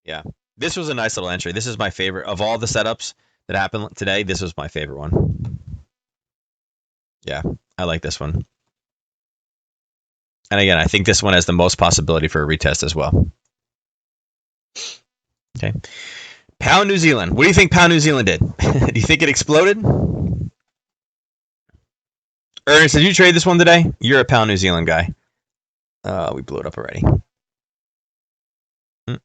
Yeah. This was a nice little entry. This is my favorite. Of all the setups that happened today, this was my favorite one. Yeah, I like this one. And again, I think this one has the most possibility for a retest as well. Okay. Pound New Zealand. What do you think Pound New Zealand did? Do you think it exploded? Ernest, did you trade this one today? You're a Pound New Zealand guy. We blew it up already. It's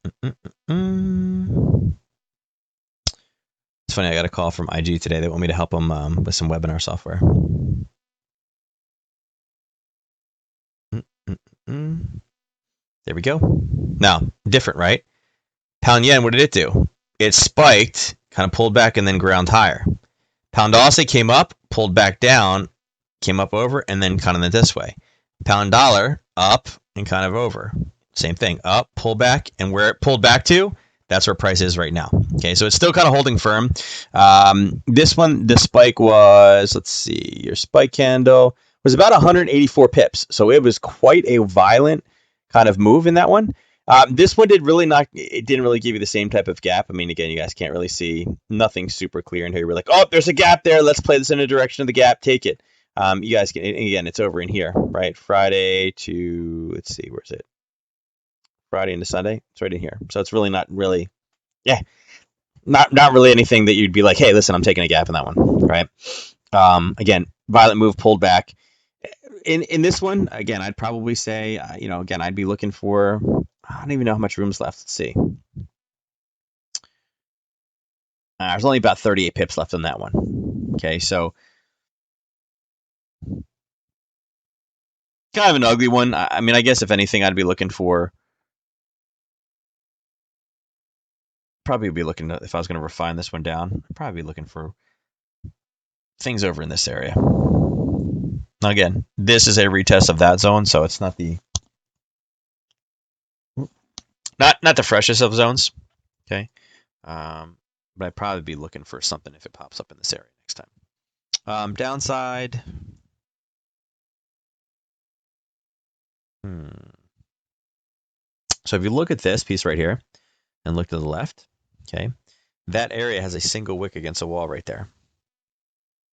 funny, I got a call from IG today. They want me to help them with some webinar software. There we go. Now, different, right? Pound yen, what did it do? It spiked, kind of pulled back, and then ground higher. Pound Aussie came up, pulled back down, came up over, and then kind of went this way. Pound dollar, up, and kind of over. Same thing, up, pull back, and where it pulled back to, that's where price is right now. Okay, so it's still kind of holding firm. This one, the spike was, let's see, your spike candle was about 184 pips. So it was quite a violent kind of move in that one. This one didn't really give you the same type of gap. I mean, again, you guys can't really see nothing super clear in here. We're like, oh, there's a gap there. Let's play this in the direction of the gap. Take it. You guys can, again, it's over in here, right? Friday to, let's see, where's it? Friday into Sunday. It's right in here. So it's really not really anything that you'd be like, hey, listen, I'm taking a gap in that one, right? Again, violent move, pulled back. In this one, again, I'd probably say, again, I'd be looking for, I don't even know how much room's left. Let's see. There's only about 38 pips left on that one. Okay, so kind of an ugly one. I mean, I guess if anything, I'd be looking for, if I was going to refine this one down, I'd probably be looking for things over in this area. Now again, this is a retest of that zone, so it's not the freshest of zones. Okay. But I'd probably be looking for something if it pops up in this area next time. Downside. So if you look at this piece right here and look to the left, okay, that area has a single wick against a wall right there.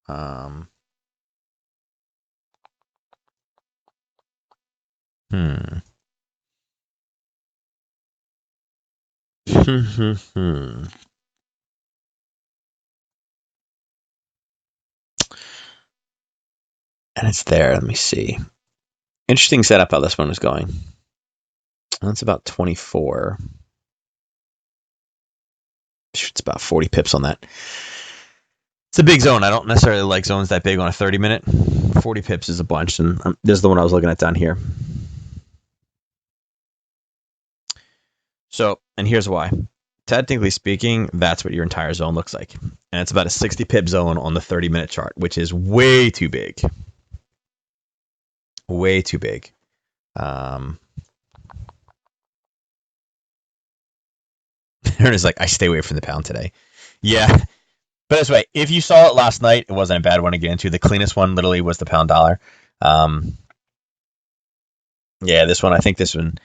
And it's there. Let me see. Interesting setup how this one was going. That's about 24. It's about 40 pips on that. It's a big zone. I don't necessarily like zones that big on a 30-minute. 40 pips is a bunch, and this is the one I was looking at down here. So, and here's why. Technically speaking, that's what your entire zone looks like. And it's about a 60 pip zone on the 30-minute chart, which is way too big. Way too big. Ernest like, I stay away from the pound today. Yeah. But this way, if you saw it last night, it wasn't a bad one to get into. The cleanest one literally was the pound dollar. Yeah, this one. I think this one.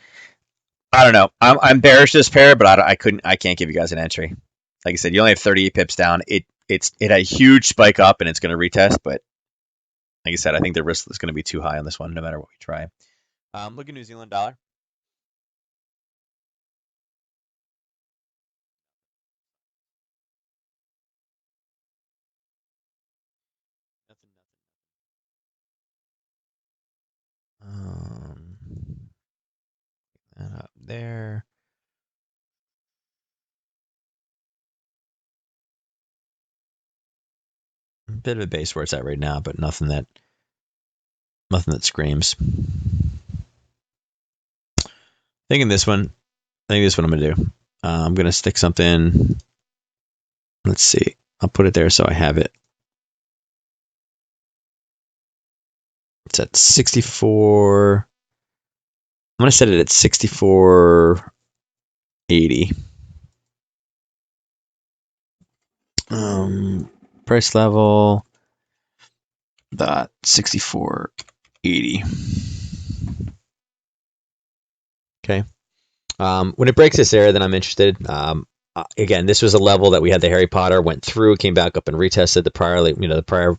I don't know. I'm bearish this pair, but I can't give you guys an entry. Like I said, you only have 38 pips down. It had a huge spike up, and it's going to retest. But like I said, I think the risk is going to be too high on this one, no matter what we try. Look at New Zealand dollar. Nothing, nothing. And up there. A bit of a base where it's at right now, but nothing that screams. Thinking this one. I think this one I'm gonna do. I'm gonna stick something. Let's see. I'll put it there so I have it. It's at 64. I'm gonna set it at 64.80. Price level. Dot 64.80. Okay. When it breaks this area, then I'm interested. Again, this was a level that we had the Harry Potter went through, came back up and retested the prior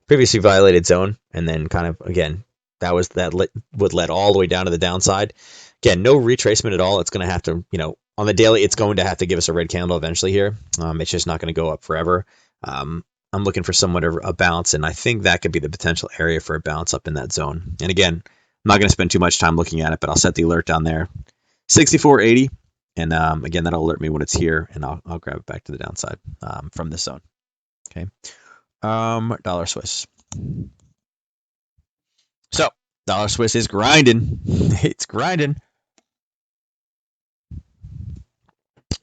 previously violated zone, and then kind of again would let all the way down to the downside. Again, no retracement at all. It's going to have to, on the daily, it's going to have to give us a red candle eventually here. It's just not going to go up forever. I'm looking for somewhat of a bounce, and I think that could be the potential area for a bounce up in that zone. And again, I'm not going to spend too much time looking at it, but I'll set the alert down there, 64.80, and again, that'll alert me when it's here, and I'll grab it back to the downside from this zone. Okay. Dollar Swiss. So dollar Swiss is grinding. It's grinding.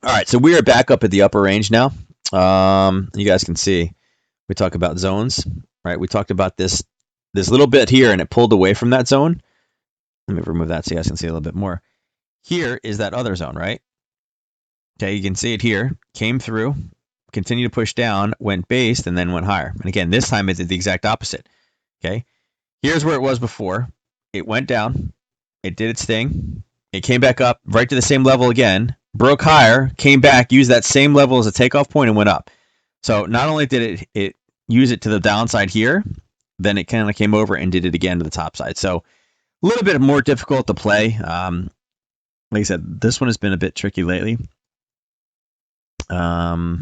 All right, so we are back up at the upper range now. You guys can see we talk about zones, right? We talked about this little bit here, and it pulled away from that zone. Let me remove that so you guys can see a little bit more. Here is that other zone, right? Okay, you can see it here. Came through, continued to push down, went based, and then went higher. And again, this time it did the exact opposite. Okay, here's where it was before. It went down. It did its thing. It came back up right to the same level again, broke higher, came back, used that same level as a takeoff point, and went up. So not only did it use it to the downside here, then it kind of came over and did it again to the top side. So a little bit more difficult to play. Like I said, this one has been a bit tricky lately. So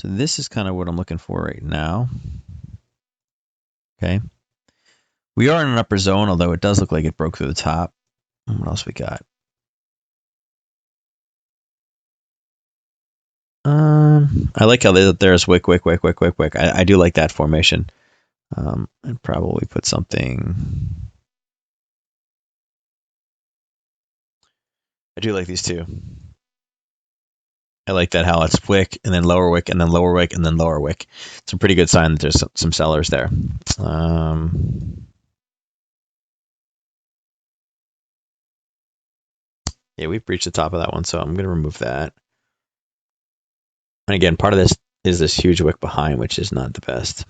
this is kind of what I'm looking for right now. Okay. We are in an upper zone, although it does look like it broke through the top. What else we got? I like how there's wick. I do like that formation. I'd probably put something. I do like these two. I like that how it's wick and then lower wick and then lower wick and then lower wick. It's a pretty good sign that there's some sellers there. Yeah, we've breached the top of that one, so I'm going to remove that. And again, part of this is this huge wick behind, which is not the best.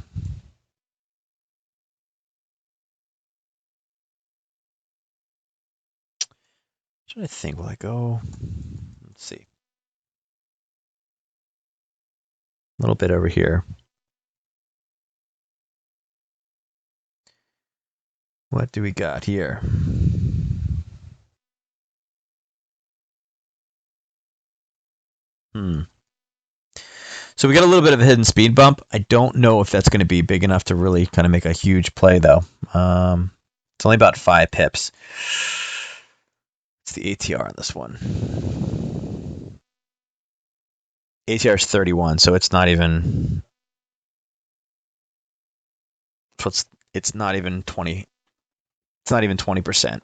Should I think? Will I go? Let's see. A little bit over here. What do we got here? So we got a little bit of a hidden speed bump. I don't know if that's going to be big enough to really kind of make a huge play, though. It's only about 5 pips. It's the ATR on this one. ATR is 31, so it's not even. It's not even 20. It's not even 20%.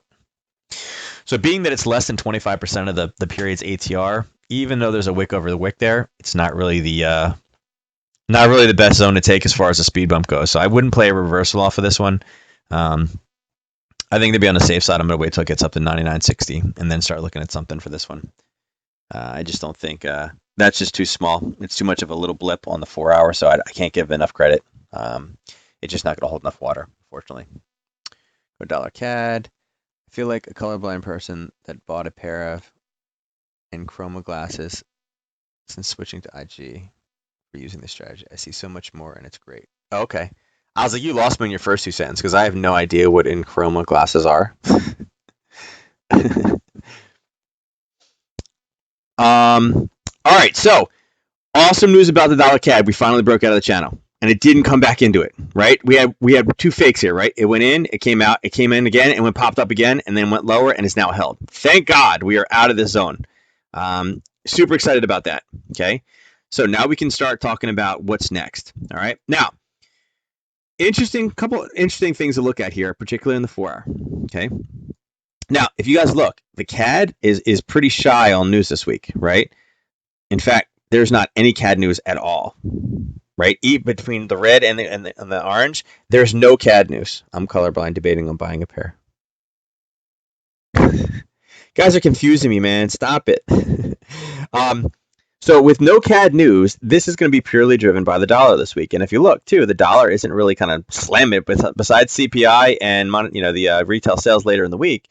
So being that it's less than 25% of the period's ATR, even though there's a wick over the wick there, it's not really the best zone to take as far as the speed bump goes. So I wouldn't play a reversal off of this one. I think to be on the safe side, I'm going to wait till it gets up to 99.60 and then start looking at something for this one. I just don't think that's just too small. It's too much of a little blip on the 4 hour, so I can't give enough credit. It's just not going to hold enough water, unfortunately. Go dollar CAD. I feel like a colorblind person that bought a pair of chroma glasses since switching to IG for using this strategy. I see so much more, and it's great. Okay. I was like, you lost me in your first two sentences because I have no idea what chroma glasses are. All right, so awesome news about the dollar CAD. We finally broke out of the channel, and it didn't come back into it. Right? We had two fakes here. Right? It went in, it came out, it came in again, and went popped up again, and then went lower, and is now held. Thank God we are out of this zone. Super excited about that. Okay, so now we can start talking about what's next. All right, now couple interesting things to look at here, particularly in the 4 hour. Okay. Now, if you guys look, the CAD is pretty shy on news this week, right? In fact, there's not any CAD news at all, right? Between the red and the orange, there's no CAD news. I'm colorblind, debating on buying a pair. Guys are confusing me, man. Stop it. So with no CAD news, this is going to be purely driven by the dollar this week. And if you look, too, the dollar isn't really kind of slamming it. Besides CPI and the retail sales later in the week,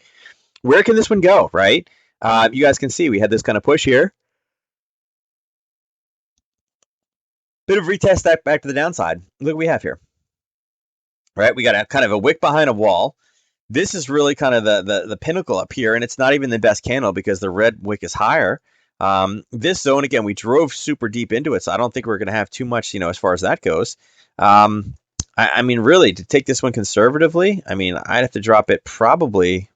where can this one go, right? You guys can see we had this kind of push here. Bit of retest back to the downside. Look what we have here. Right? We got a kind of a wick behind a wall. This is really kind of the pinnacle up here, and it's not even the best candle because the red wick is higher. This zone, again, we drove super deep into it, so I don't think we're going to have too much, as far as that goes. I mean, really, to take this one conservatively, I mean, I'd have to drop it probably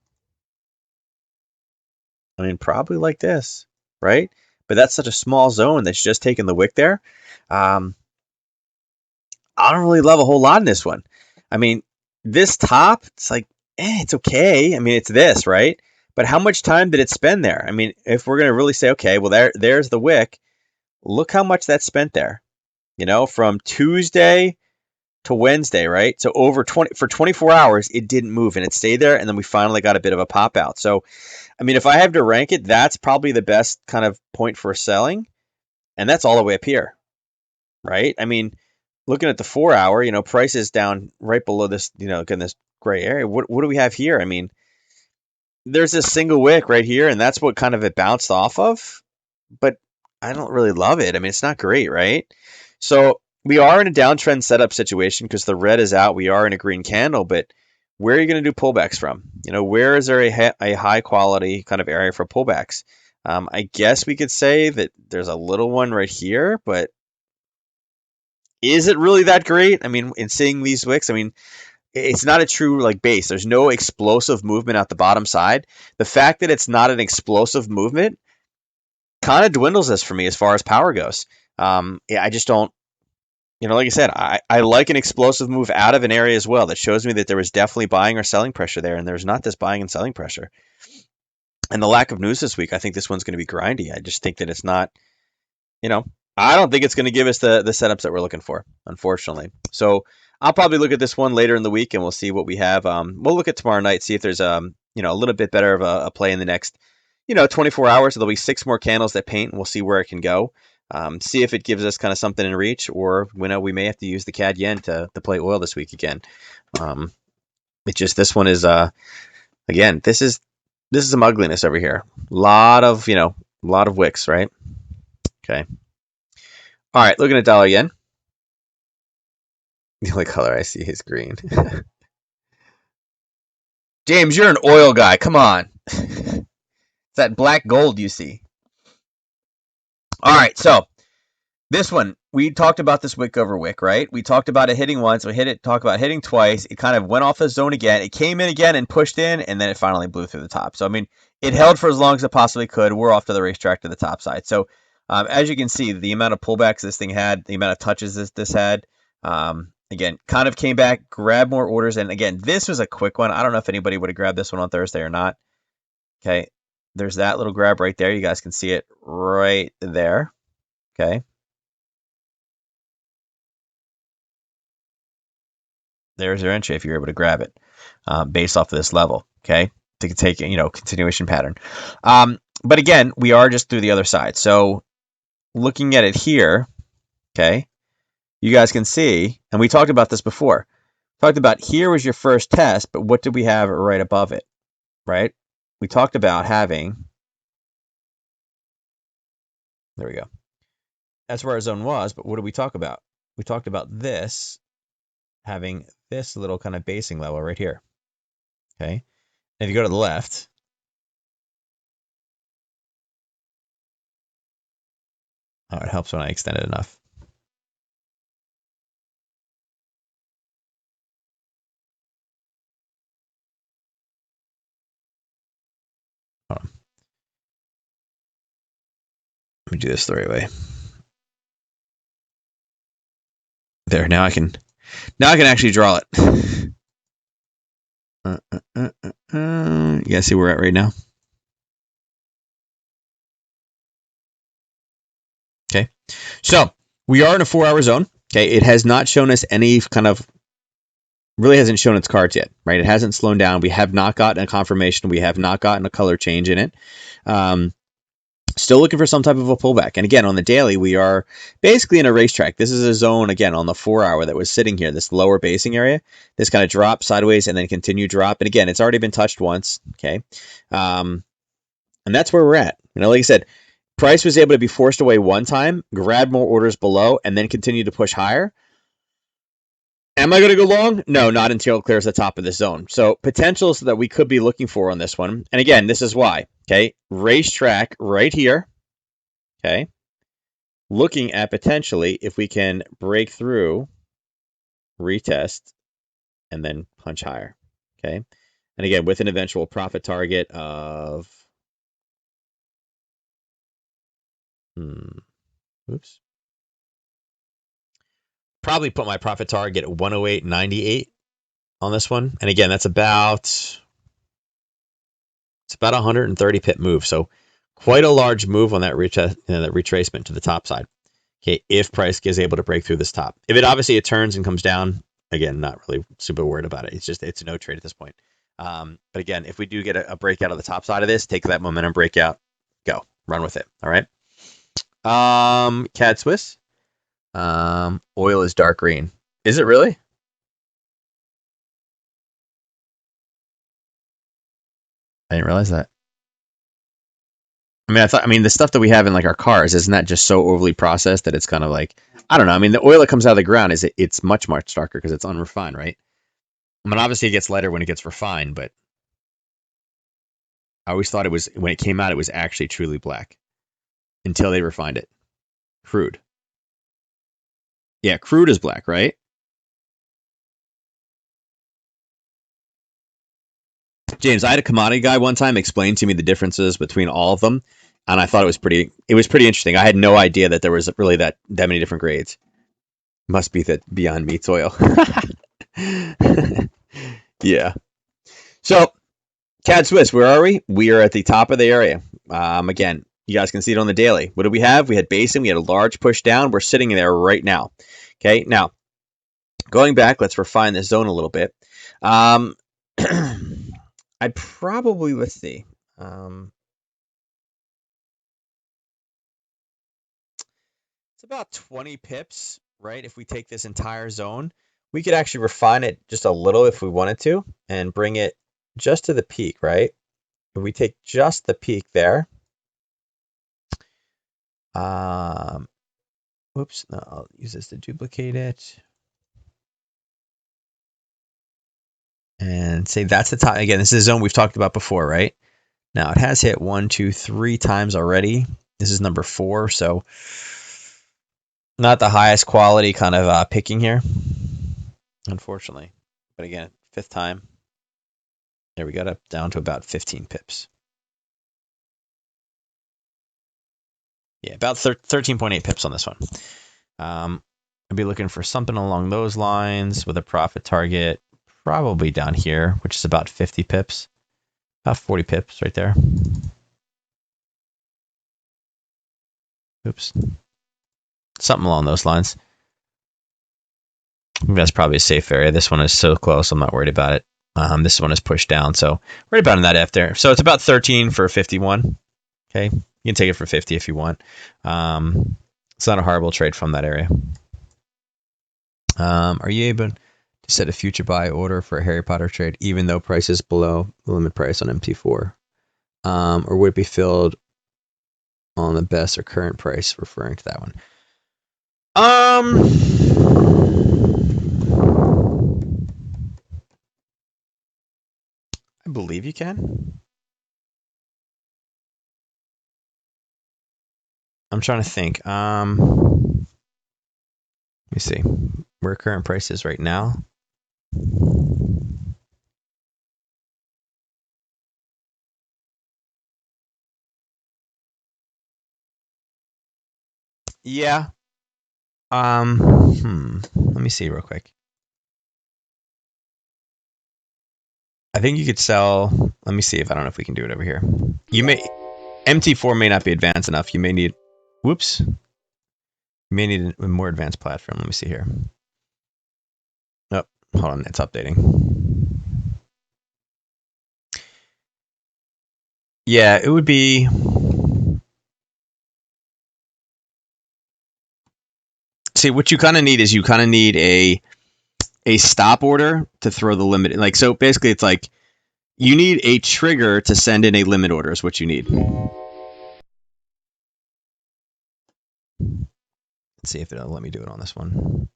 like this, right? But that's such a small zone that's just taking the wick there. I don't really love a whole lot in this one. I mean, this top, it's like, it's okay. I mean, it's this, right? But how much time did it spend there? I mean, if we're going to really say, okay, well, there's the wick, look how much that spent there, from Tuesday to Wednesday, right? So for 24 hours, it didn't move and it stayed there. And then we finally got a bit of a pop out. So, I mean, if I have to rank it, that's probably the best kind of point for selling. And that's all the way up here, right? I mean, looking at the 4 hour, price is down right below this, in this gray area. What do we have here? I mean, there's this single wick right here, and that's what kind of it bounced off of. But I don't really love it. I mean, it's not great, right? So we are in a downtrend setup situation because the red is out. We are in a green candle, but where are you going to do pullbacks from? Where is there a high quality kind of area for pullbacks? I guess we could say that there's a little one right here, but is it really that great? I mean, in seeing these wicks, I mean, it's not a true base. There's no explosive movement at the bottom side. The fact that it's not an explosive movement kind of dwindles this for me as far as power goes. I just don't, like I said, I like an explosive move out of an area as well. That shows me that there was definitely buying or selling pressure there, and there's not this buying and selling pressure. And the lack of news this week, I think this one's going to be grindy. I just think that it's not, I don't think it's going to give us the setups that we're looking for, unfortunately. So I'll probably look at this one later in the week, and we'll see what we have. We'll look at tomorrow night, see if there's a little bit better of a play in the next 24 hours. There'll be 6 more candles that paint, and we'll see where it can go. See if it gives us kind of something in reach, or we may have to use the CAD yen to play oil this week again. It's just this one is again, this is some ugliness over here. A lot of wicks, right? Okay. All right, looking at dollar yen. The only color I see is green. James, you're an oil guy. Come on. It's that black gold you see. All right, so this one, we talked about this wick over wick, right? We talked about it hitting once. We talked about hitting twice. It kind of went off the zone again. It came in again and pushed in, and then it finally blew through the top. So, I mean, it held for as long as it possibly could. We're off to the racetrack to the top side. So, as you can see, the amount of pullbacks this thing had, the amount of touches this had, again, kind of came back, grabbed more orders. And again, this was a quick one. I don't know if anybody would have grabbed this one on Thursday or not. Okay, there's that little grab right there. You guys can see it right there. Okay. There's your entry if you're able to grab it based off of this level. Okay, to take continuation pattern. But again, we are just through the other side. So looking at it here, okay, you guys can see, and we talked about this before. Talked about here was your first test, but what did we have right above it, right? We talked about having, there we go. That's where our zone was, but what did we talk about? We talked about this, having this little kind of basing level right here, okay? And if you go to the left, oh, it helps when I extend it enough. Hold on. Let me do this the right way. There, now I can actually draw it. You guys see where we're at right now? Okay, so we are in a 4-hour zone. Okay, it has not shown us any kind of, really hasn't shown its cards yet, right? It hasn't slowed down. We have not gotten a confirmation. We have not gotten a color change in it. Still looking for some type of a pullback. And again, on the daily, we are basically in a racetrack. This is a zone, again, on the 4-hour that was sitting here, this lower basing area. This kind of drop sideways and then continue drop. And again, it's already been touched once, okay? And that's where we're at. You know, like I said, price was able to be forced away one time, grab more orders below, and then continue to push higher. Am I going to go long? No, not until it clears the top of the zone. So potentials that we could be looking for on this one. And again, this is why, okay? Racetrack right here, okay? Looking at potentially if we can break through, retest, and then punch higher, okay? And again, with an eventual profit target of, oops. Probably put my profit target at 108.98 on this one. And again, that's about, it's about 130 pip move. So quite a large move on that that retracement to the top side. Okay, if price is able to break through this top. If it obviously it turns and comes down, again, not really super worried about it. It's a no trade at this point. But again, if we do get a breakout of the top side of this, take that momentum breakout, go, run with it. All right. CAD Swiss. Oil is dark green. Is it really? I didn't realize that. I mean, the stuff that we have in like our cars, isn't that just so overly processed that it's kind of like, I don't know. I mean, the oil that comes out of the ground it's much, much darker because it's unrefined, right? I mean, obviously it gets lighter when it gets refined, but I always thought it was, when it came out, it was actually truly black until they refined it. Crude. Yeah, crude is black, right? James, I had a commodity guy one time explain to me the differences between all of them, and I thought it was pretty interesting. I had no idea that there was really that many different grades. Must be that Beyond Meat's oil. Yeah. So, CAD Swiss, where are we? We are at the top of the area. Again, you guys can see it on the daily. What did we have? We had basing. We had a large push down. We're sitting there right now. Okay. Now, going back, let's refine this zone a little bit. I'd probably, let's see. It's about 20 pips, right? If we take this entire zone, we could actually refine it just a little if we wanted to and bring it just to the peak, right? If we take just the peak there, oops, no, I'll use this to duplicate it. And say that's the top. Again, this is a zone we've talked about before, right? Now it has hit 1, 2, 3 times already. This is number 4, so not the highest quality kind of picking here, unfortunately. But again, 5th time. There we got up down to about 15 pips. Yeah, about 13.8 pips on this one. I'd be looking for something along those lines with a profit target probably down here, which is about 50 pips. About 40 pips right there. Oops. Something along those lines. I think that's probably a safe area. This one is so close, I'm not worried about it. This one is pushed down, so right about in that F there. So it's about 13 for 51. Okay, you can take it for 50 if you want. It's not a horrible trade from that area. Are you able? to set a future buy order for a Harry Potter trade, even though price is below the limit price on MT4? Or would it be filled on the best or current price, referring to that one? I believe you can. I'm trying to think. Let me see where current price is right now. Yeah. Let me see real quick. I think you could sell. Let me see if I don't know if we can do it over here. You may MT4 may not be advanced enough. You may need. Whoops. You may need a more advanced platform. Let me see here. Oh, hold on. It's updating. Yeah, it would be. See, what you kind of need is you kind of need a stop order to throw the limit. Like, so basically, it's like you need a trigger to send in a limit order. Is what you need. Let's see if it'll let me do it on this one.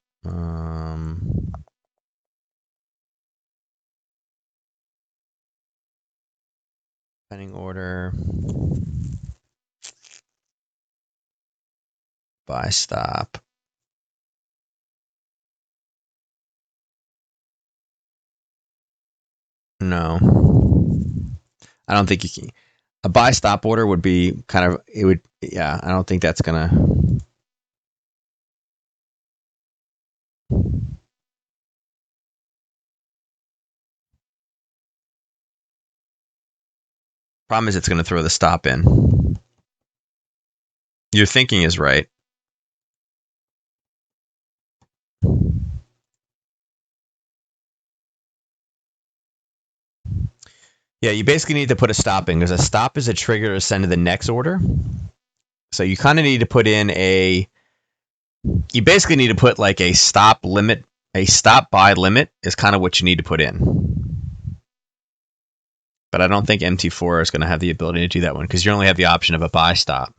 Pending order. Buy stop. No. I don't think you can. A buy stop order would be kind of, it would, yeah, I don't think that's going to. Problem is, it's going to throw the stop in. Your thinking is right. Yeah, you basically need to put a stop in because a stop is a trigger to send to the next order. So you kind of need to put in you basically need to put like a stop limit, a stop buy limit is kind of what you need to put in. But I don't think MT4 is going to have the ability to do that one because you only have the option of a buy stop.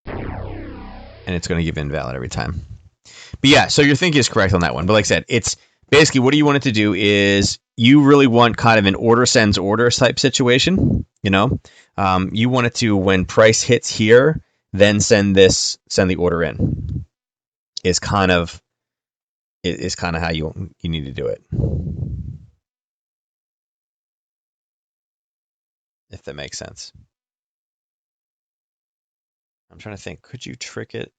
And it's going to give invalid every time. But yeah, so your thinking is correct on that one. But like I said, it's basically what do you want it to do is you really want kind of an order sends order type situation. You know, you want it to, when price hits here, then send the order in. Is kind of how you need to do it. If that makes sense. I'm trying to think. Could you trick it?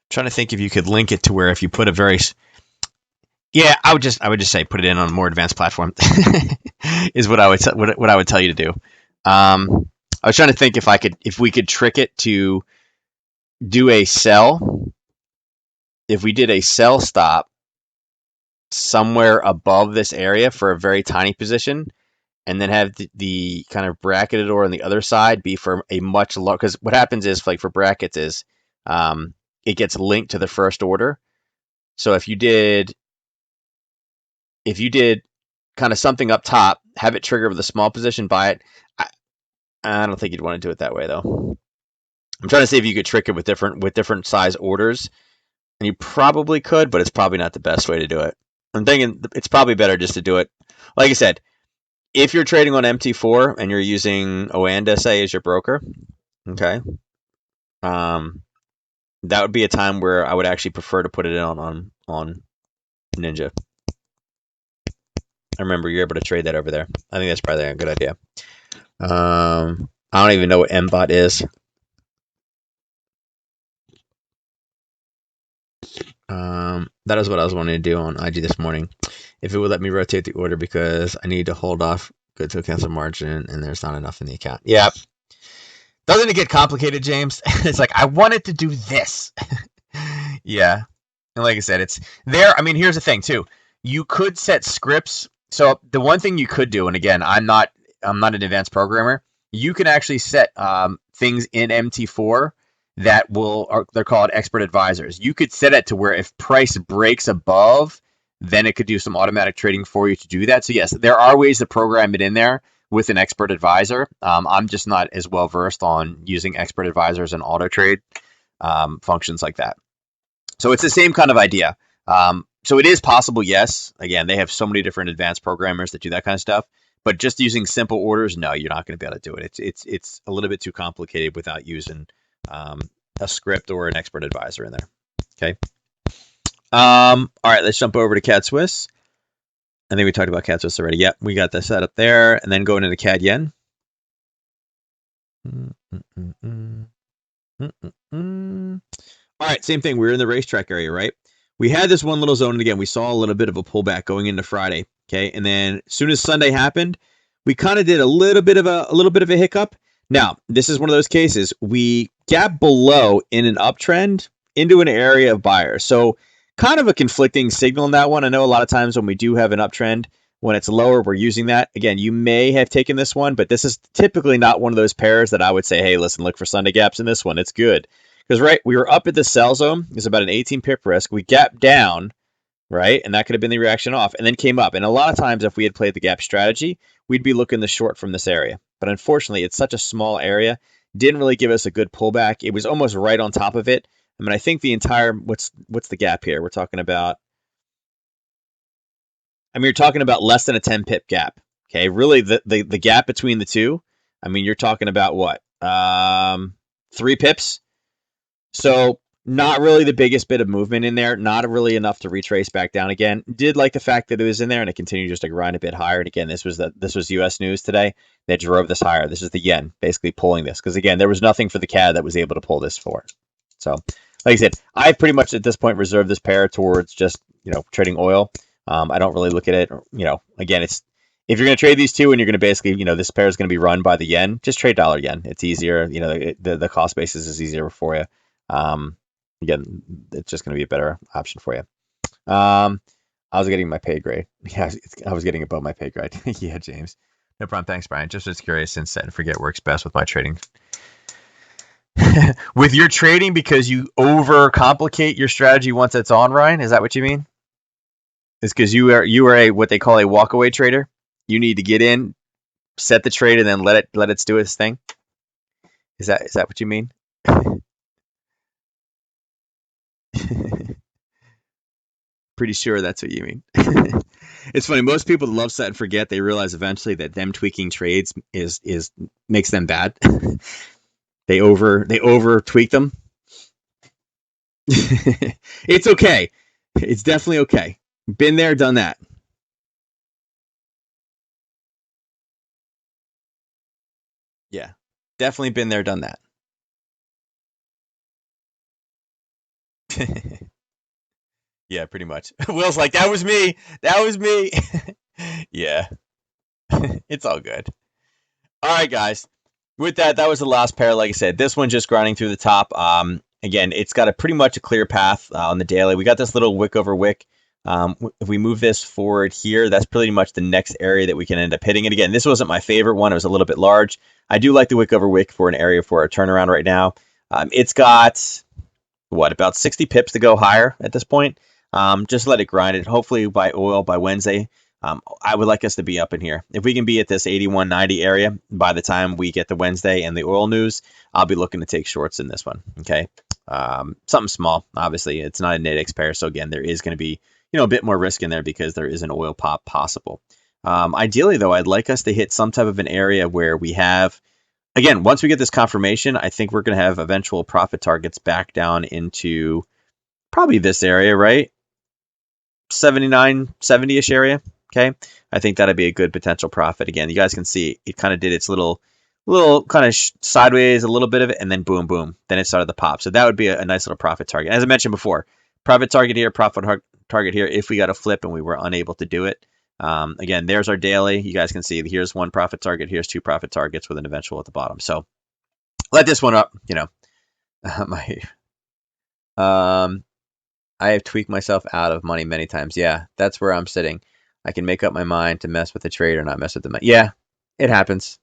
Trying to think if you could link it to where if you put a very I would just say put it in on a more advanced platform is what I would tell you to do. I was trying to think if we could trick it to do a sell. If we did a sell stop somewhere above this area for a very tiny position, and then have the kind of bracketed order on the other side be for a much lower. Because what happens is, like for brackets, is it gets linked to the first order. So if you did kind of something up top, have it trigger with a small position, buy it. I don't think you'd want to do it that way though. I'm trying to see if you could trick it with different size orders, and you probably could, but it's probably not the best way to do it. I'm thinking it's probably better just to do it. Like I said, if you're trading on MT4 and you're using Oanda, say, as your broker, okay, that would be a time where I would actually prefer to put it in on Ninja. I remember you're able to trade that over there. I think that's probably a good idea. I don't even know what MBot is. That is what I was wanting to do on IG this morning. If it would let me rotate the order because I need to hold off good to cancel margin and there's not enough in the account. Yeah. Doesn't it get complicated, James? It's like, I wanted to do this. Yeah. And like I said, it's there. I mean, here's the thing too. You could set scripts. So the one thing you could do, and again, I'm not an advanced programmer. You can actually set things in MT4 that they're called expert advisors. You could set it to where if price breaks above, then it could do some automatic trading for you to do that. So yes, there are ways to program it in there with an expert advisor. I'm just not as well versed on using expert advisors and auto trade functions like that. So it's the same kind of idea. So it is possible, yes. Again, they have so many different advanced programmers that do that kind of stuff. But just using simple orders, no, you're not going to be able to do it. It's a little bit too complicated without using um, a script or an expert advisor in there. Okay. All right, let's jump over to CAD Swiss. I think we talked about CAD Swiss already. Yep, we got that set up there, and then going into CAD Yen. All right, same thing. We're in the racetrack area, right? We had this one little zone, and again, we saw a little bit of a pullback going into Friday. Okay, and then as soon as Sunday happened, we kind of did a little bit of a hiccup. Now, this is one of those cases we gap below in an uptrend into an area of buyers. So kind of a conflicting signal in that one. I know a lot of times when we do have an uptrend, when it's lower, we're using that. Again, you may have taken this one, but this is typically not one of those pairs that I would say, hey, listen, look for Sunday gaps in this one. It's good. Because, right, we were up at the sell zone. It's about an 18 pip risk. We gapped down, right? And that could have been the reaction off and then came up. And a lot of times, if we had played the gap strategy, we'd be looking to short from this area. But unfortunately, it's such a small area. Didn't really give us a good pullback. It was almost right on top of it. I mean, I think the entire, what's the gap here? We're talking about, you're talking about less than a 10 pip gap. Okay, really the gap between the two, I mean, you're talking about what? 3 pips. So not really the biggest bit of movement in there, not really enough to retrace back down again. Did like the fact that it was in there and it continued just to grind a bit higher. And again, this was US news today that drove this higher. This is the yen basically pulling this because again, there was nothing for the CAD that was able to pull this forward. So like I said, I pretty much at this point reserved this pair towards just, trading oil. I don't really look at it, again, it's, if you're going to trade these two and you're going to basically, this pair is going to be run by the yen, just trade dollar yen. It's easier. The cost basis is easier for you. Again, it's just going to be a better option for you. I was getting my pay grade. Yeah, I was getting above my pay grade. Yeah, James. No problem. Thanks, Brian. Just curious since set and forget works best with my trading. With your trading because you overcomplicate your strategy once it's on, Ryan? Is that what you mean? It's because you are a what they call a walkaway trader. You need to get in, set the trade, and then let it do its thing. Is that what you mean? Pretty sure that's what you mean. It's funny. Most people that love set and forget, they realize eventually that them tweaking trades is makes them bad. They over tweak them. It's okay. It's definitely okay. Been there, done that. Yeah, definitely been there, done that. Yeah, pretty much. Will's like, that was me. That was me. Yeah, it's all good. All right, guys. With that was the last pair. Like I said, this one just grinding through the top. Again, it's got a pretty much a clear path on the daily. We got this little wick over wick. If we move this forward here, that's pretty much the next area that we can end up hitting. And again, this wasn't my favorite one. It was a little bit large. I do like the wick over wick for an area for a turnaround right now. It's got about 60 pips to go higher at this point. Just let it grind it. Hopefully by Wednesday. I would like us to be up in here. If we can be at this 81.90 area by the time we get the Wednesday and the oil news, I'll be looking to take shorts in this one. Okay. Something small. Obviously, it's not a Nadex pair. So again, there is going to be, a bit more risk in there because there is an oil pop possible. Ideally, though, I'd like us to hit some type of an area where we have, again, once we get this confirmation, I think we're going to have eventual profit targets back down into probably this area, right? 79, 70-ish area. Okay. I think that'd be a good potential profit. Again, you guys can see it kind of did its little kind of sideways, a little bit of it, and then boom, boom. Then it started to pop. So that would be a nice little profit target. As I mentioned before, profit target here, profit target here if we got a flip and we were unable to do it. Again, there's our daily. You guys can see here's one profit target. Here's two profit targets with an eventual at the bottom. So let this one up, my I have tweaked myself out of money many times. Yeah, that's where I'm sitting. I can make up my mind to mess with the trade or not mess with the money. Yeah, it happens.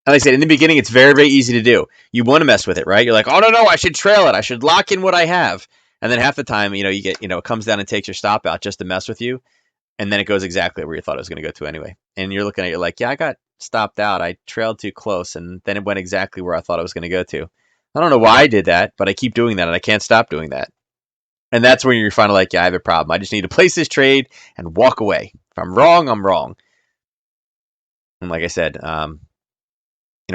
And like I said, in the beginning, it's very, very easy to do. You want to mess with it, right? You're like, oh, no, I should trail it. I should lock in what I have. And then half the time, you get, it comes down and takes your stop out just to mess with you. And then it goes exactly where you thought it was going to go to anyway. And you're looking at it, you're like, yeah, I got stopped out. I trailed too close. And then it went exactly where I thought it was going to go to. I don't know why I did that, but I keep doing that and I can't stop doing that. And that's when you're finally like, yeah, I have a problem. I just need to place this trade and walk away. If I'm wrong, I'm wrong. And like I said,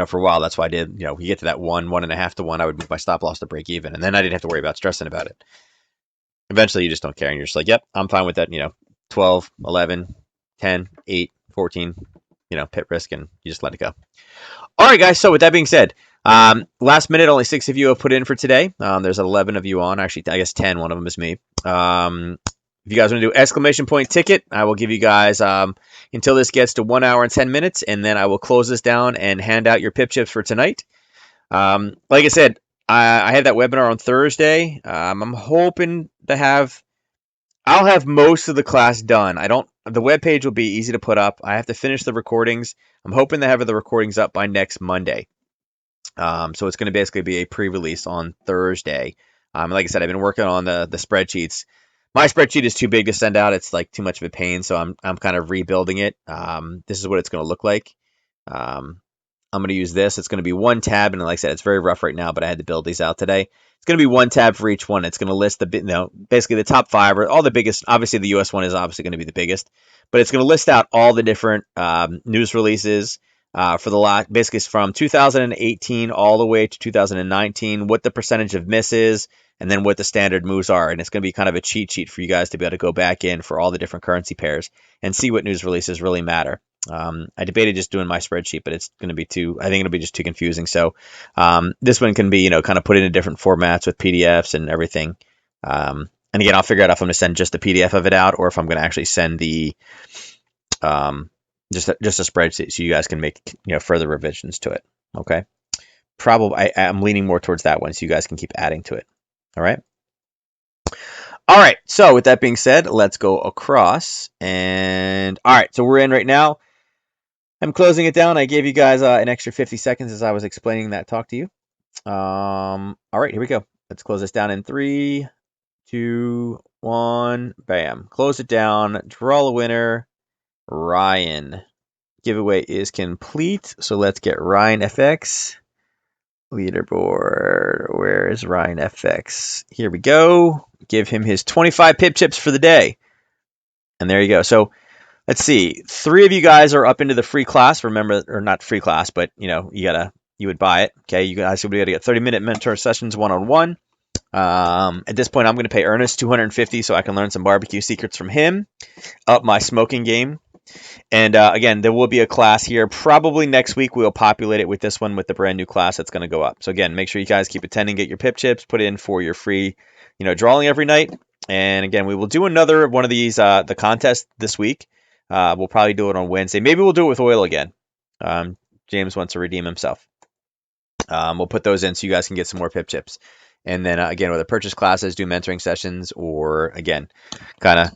for a while, that's why I did, we get to that 1.5 to 1, I would move my stop loss to break even. And then I didn't have to worry about stressing about it. Eventually, you just don't care. And you're just like, yep, I'm fine with that, 12, 11, 10, 8, 14, pit risk, and you just let it go. All right, guys. So with that being said, last minute, only 6 of you have put in for today. There's 11 of you on. Actually, I guess 10. One of them is me. If you guys want to do exclamation point ticket, I will give you guys until this gets to 1 hour and 10 minutes, and then I will close this down and hand out your pip chips for tonight. Like I said, I had that webinar on Thursday. I'm hoping to I'll have most of the class done. The webpage will be easy to put up. I have to finish the recordings. I'm hoping to have the recordings up by next Monday. So it's going to basically be a pre-release on Thursday. Like I said, I've been working on the spreadsheets. My spreadsheet is too big to send out. It's like too much of a pain, so I'm kind of rebuilding it. This is what it's going to look like. I'm going to use this. It's going to be one tab, and like I said, it's very rough right now, but I had to build these out today. It's going to be one tab for each one. It's going to list basically the top 5 or all the biggest. Obviously, the US one is obviously going to be the biggest, but it's going to list out all the different news releases for the lot. Basically, it's from 2018 all the way to 2019. What the percentage of miss is, and then what the standard moves are. And it's going to be kind of a cheat sheet for you guys to be able to go back in for all the different currency pairs and see what news releases really matter. I debated just doing my spreadsheet, but it's going to be I think it'll be just too confusing. So this one can be, kind of put into different formats with PDFs and everything. And again, I'll figure out if I'm going to send just a PDF of it out or if I'm going to actually send the just a spreadsheet so you guys can make further revisions to it. Okay. Probably I'm leaning more towards that one so you guys can keep adding to it. All right. All right. So with that being said, let's go across. And all right. So we're in right now. I'm closing it down. I gave you guys an extra 50 seconds as I was explaining that talk to you. All right, here we go. Let's close this down in 3, 2, 1. Bam. Close it down. Draw the winner. Ryan. Giveaway is complete. So let's get Ryan FX. Leaderboard. Where is Ryan FX? Here we go. Give him his 25 pip chips for the day. And there you go. So let's see. 3 of you guys are up into the free class. Remember, or not free class, but you would buy it. Okay, you guys will be able to get 30-minute mentor sessions one-on-one. At this point, I'm going to pay Ernest $250 so I can learn some barbecue secrets from him, up my smoking game. And again, there will be a class here. Probably next week, we'll populate it with this one with the brand new class that's going to go up. So again, make sure you guys keep attending, get your pip chips, put in for your free, drawing every night. And again, we will do another one of these, the contest this week. We'll probably do it on Wednesday. Maybe we'll do it with oil again. James wants to redeem himself. We'll put those in so you guys can get some more pip chips. And then again, whether purchase classes, do mentoring sessions, or again, kind of,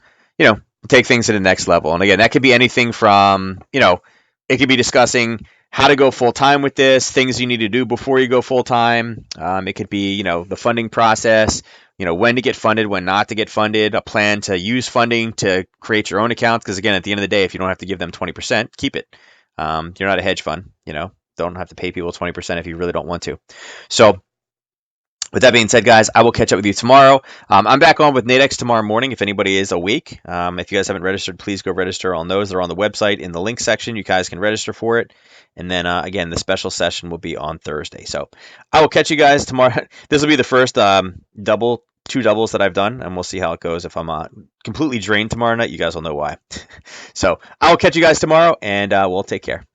take things to the next level. And again, that could be anything from, it could be discussing how to go full time with this, things you need to do before you go full time. It could be, the funding process, when to get funded, when not to get funded, a plan to use funding to create your own accounts. Because again, at the end of the day, if you don't have to give them 20%, keep it. You're not a hedge fund, don't have to pay people 20% if you really don't want to. So with that being said, guys, I will catch up with you tomorrow. I'm back on with Nadex tomorrow morning if anybody is awake. If you guys haven't registered, please go register on those. They're on the website in the link section. You guys can register for it. And then, again, the special session will be on Thursday. So I will catch you guys tomorrow. This will be the first two doubles that I've done, and we'll see how it goes. If I'm completely drained tomorrow night, you guys will know why. So I will catch you guys tomorrow, and we'll take care.